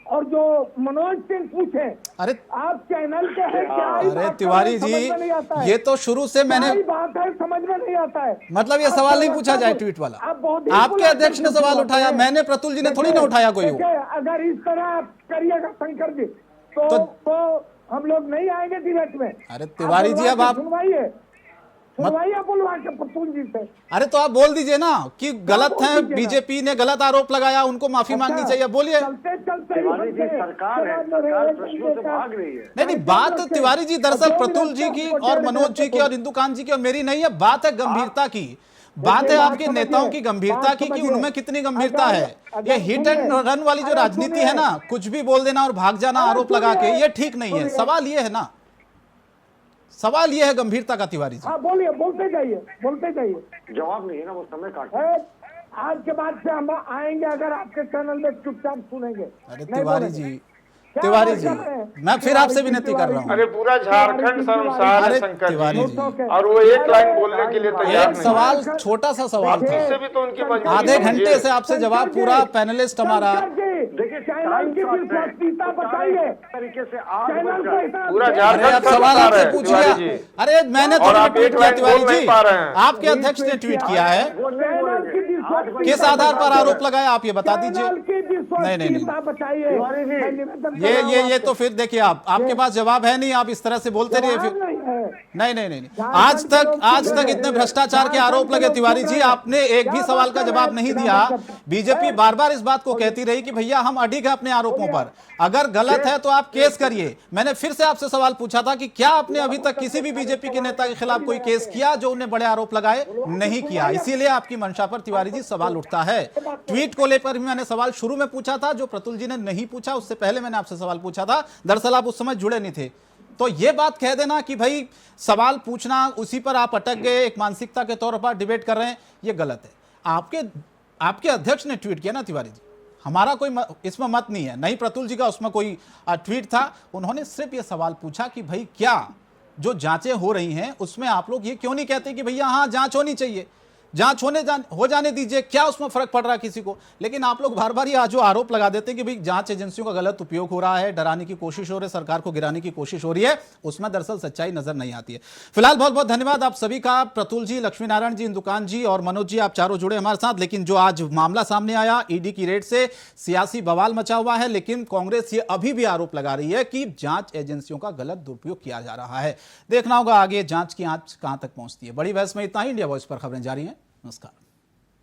और जो मनोज सिंह पूछे, अरे आप चैनल के हैं क्या? ही अरे बात तिवारी है, समझ में नहीं जी, आता है। ये तो शुरू से मैंने, क्या ही बात है, समझ में नहीं आता है। मतलब ये आप सवाल नहीं तो पूछा लगता जाए है, ट्वीट वाला। आप बहुत ही आपके बुला अध्यक्ष ने करके सवाल बोलते उठाया, हैं। मैंने प्रतुल जी ने थोड़ी ना उठाया कोई हो। देखिए, अगर इस तरह आप करिएगा शंकर जी तो हम लोग नहीं आएंगे डिबेट में। अरे तिवारी जी, अब आप सुनवाइए बुलवा के प्रतुल जी से। अरे तो आप बोल दीजिए ना कि गलत बोल है, दीजिए ना? बीजेपी ने गलत आरोप लगाया, उनको माफी मांगनी चाहिए, बोलिए। चलते चलते तिवारी जी, सरकार है, सरकार प्रश्नों से भाग रही है। नहीं, बात तिवारी जी दरअसल प्रतुल जी की और मनोज जी की और इंदुकांत जी की और मेरी नहीं है, बात है गंभीरता की, बात है आपके नेताओं की गंभीरता की कि उनमें कितनी गंभीरता है। ये हिट एंड रन वाली जो राजनीति है ना, कुछ भी बोल देना और भाग जाना आरोप लगा के, ये ठीक नहीं है। सवाल ये है ना, सवाल ये है गंभीरता का तिवारी जी। हाँ बोलिए, बोलते जाइए, बोलते जाइए। जवाब नहीं है ना, वो समय काट। आज के बाद से हम आएंगे अगर आपके चैनल में, चुपचाप सुनेंगे। अरे नहीं तिवारी बोलेंगे। जी, क्या तिवारी जी, मतलब है? मैं फिर आपसे विनती कर रहा हूँ। अरे पूरा झारखंड शर्मसार है अरे शंकर तिवारी जी, जी, और वो एक लाइन बोलने के लिए तैयार एक नहीं। सवाल, छोटा सा सवाल था, इससे भी तो उनकी मजबूरी आधे है। घंटे से आपसे जवाब पूरा पैनलिस्ट हमारा। देखिए, चैनल की विश्वसनीयता बताइए। तरीके से आग चैनल बच को जाए। इतना पूरा अरे झारखंड अब सवाल शर्मसार आपसे है पूछ तिवारी लिया। जी। अरे मैंने और तो आप ट्वीट एक किया लाइन तिवारी बोल नहीं जी, पा रहे हैं। आपके अध्यक्ष ने ट्वीट किया है। वो नहीं बोलेंगे। किस आधार पर आरोप लगाया आप ये बता दीजिए। चैनल की नहीं, नहीं। विश्वसनीयता बताइए। तिवारी जी, मैं निवेदन कर रहा हूं ये आपसे। तो फिर देखिए, आपके पास जवाब है नहीं, आप इस तरह से बोलते रहिए फिर। जवाब नहीं है। नहीं, आज तक इतने भ्रष्टाचार के आरोप लगे तिवारी जी, आपने एक भी सवाल का जवाब नहीं दिया। बीजेपी बार बार इस बात को कहती रही कि भैया हम अडिग हैं अपने आरोपों पर, अगर गलत है तो आप केस करिए। मैंने फिर से आपसे सवाल पूछा था कि क्या आपने अभी तक किसी भी बीजेपी के नेता के खिलाफ कोई केस किया जो उन्हें बड़े आरोप लगाए? नहीं किया, इसीलिए आपकी मंशा पर तिवारी जी सवाल उठता है। ट्वीट को लेकर भी मैंने सवाल शुरू में पूछा था जो प्रतुल जी ने नहीं पूछा, उससे पहले मैंने आपसे सवाल पूछा था, दरअसल आप उस समय जुड़े नहीं थे। तो ये बात कह देना कि भाई सवाल पूछना, उसी पर आप अटक गए, एक मानसिकता के तौर पर डिबेट कर रहे हैं, ये गलत है। आपके अध्यक्ष ने ट्वीट किया ना तिवारी जी, हमारा कोई इसमें मत नहीं है, नहीं प्रतुल जी का उसमें कोई ट्वीट था। उन्होंने सिर्फ ये सवाल पूछा कि भाई क्या जो जांचें हो रही हैं उसमें आप लोग ये क्यों नहीं कहते कि भैया हाँ जांच होनी चाहिए, जांच हो जाने दीजिए, क्या उसमें फर्क पड़ रहा है किसी को? लेकिन आप लोग बार बार ये जो आरोप लगा देते हैं कि भाई जांच एजेंसियों का गलत उपयोग हो रहा है, डराने की कोशिश हो रही है, सरकार को गिराने की कोशिश हो रही है, उसमें दरअसल सच्चाई नजर नहीं आती है। फिलहाल बहुत बहुत धन्यवाद आप सभी का, प्रतुल जी, लक्ष्मी नारायण जी, इंदुकांत जी और मनोज जी, आप चारों जुड़े हमारे साथ। लेकिन जो आज मामला सामने आया, ईडी की रेड से सियासी बवाल मचा हुआ है, लेकिन कांग्रेस ये अभी भी आरोप लगा रही है कि जांच एजेंसियों का गलत दुरुपयोग किया जा रहा है। देखना होगा आगे जांच की आंच कहां तक पहुंचती है। बड़ी बहस में इतना ही। इंडिया वॉइस पर खबरें जारी हैं। नमस्कार।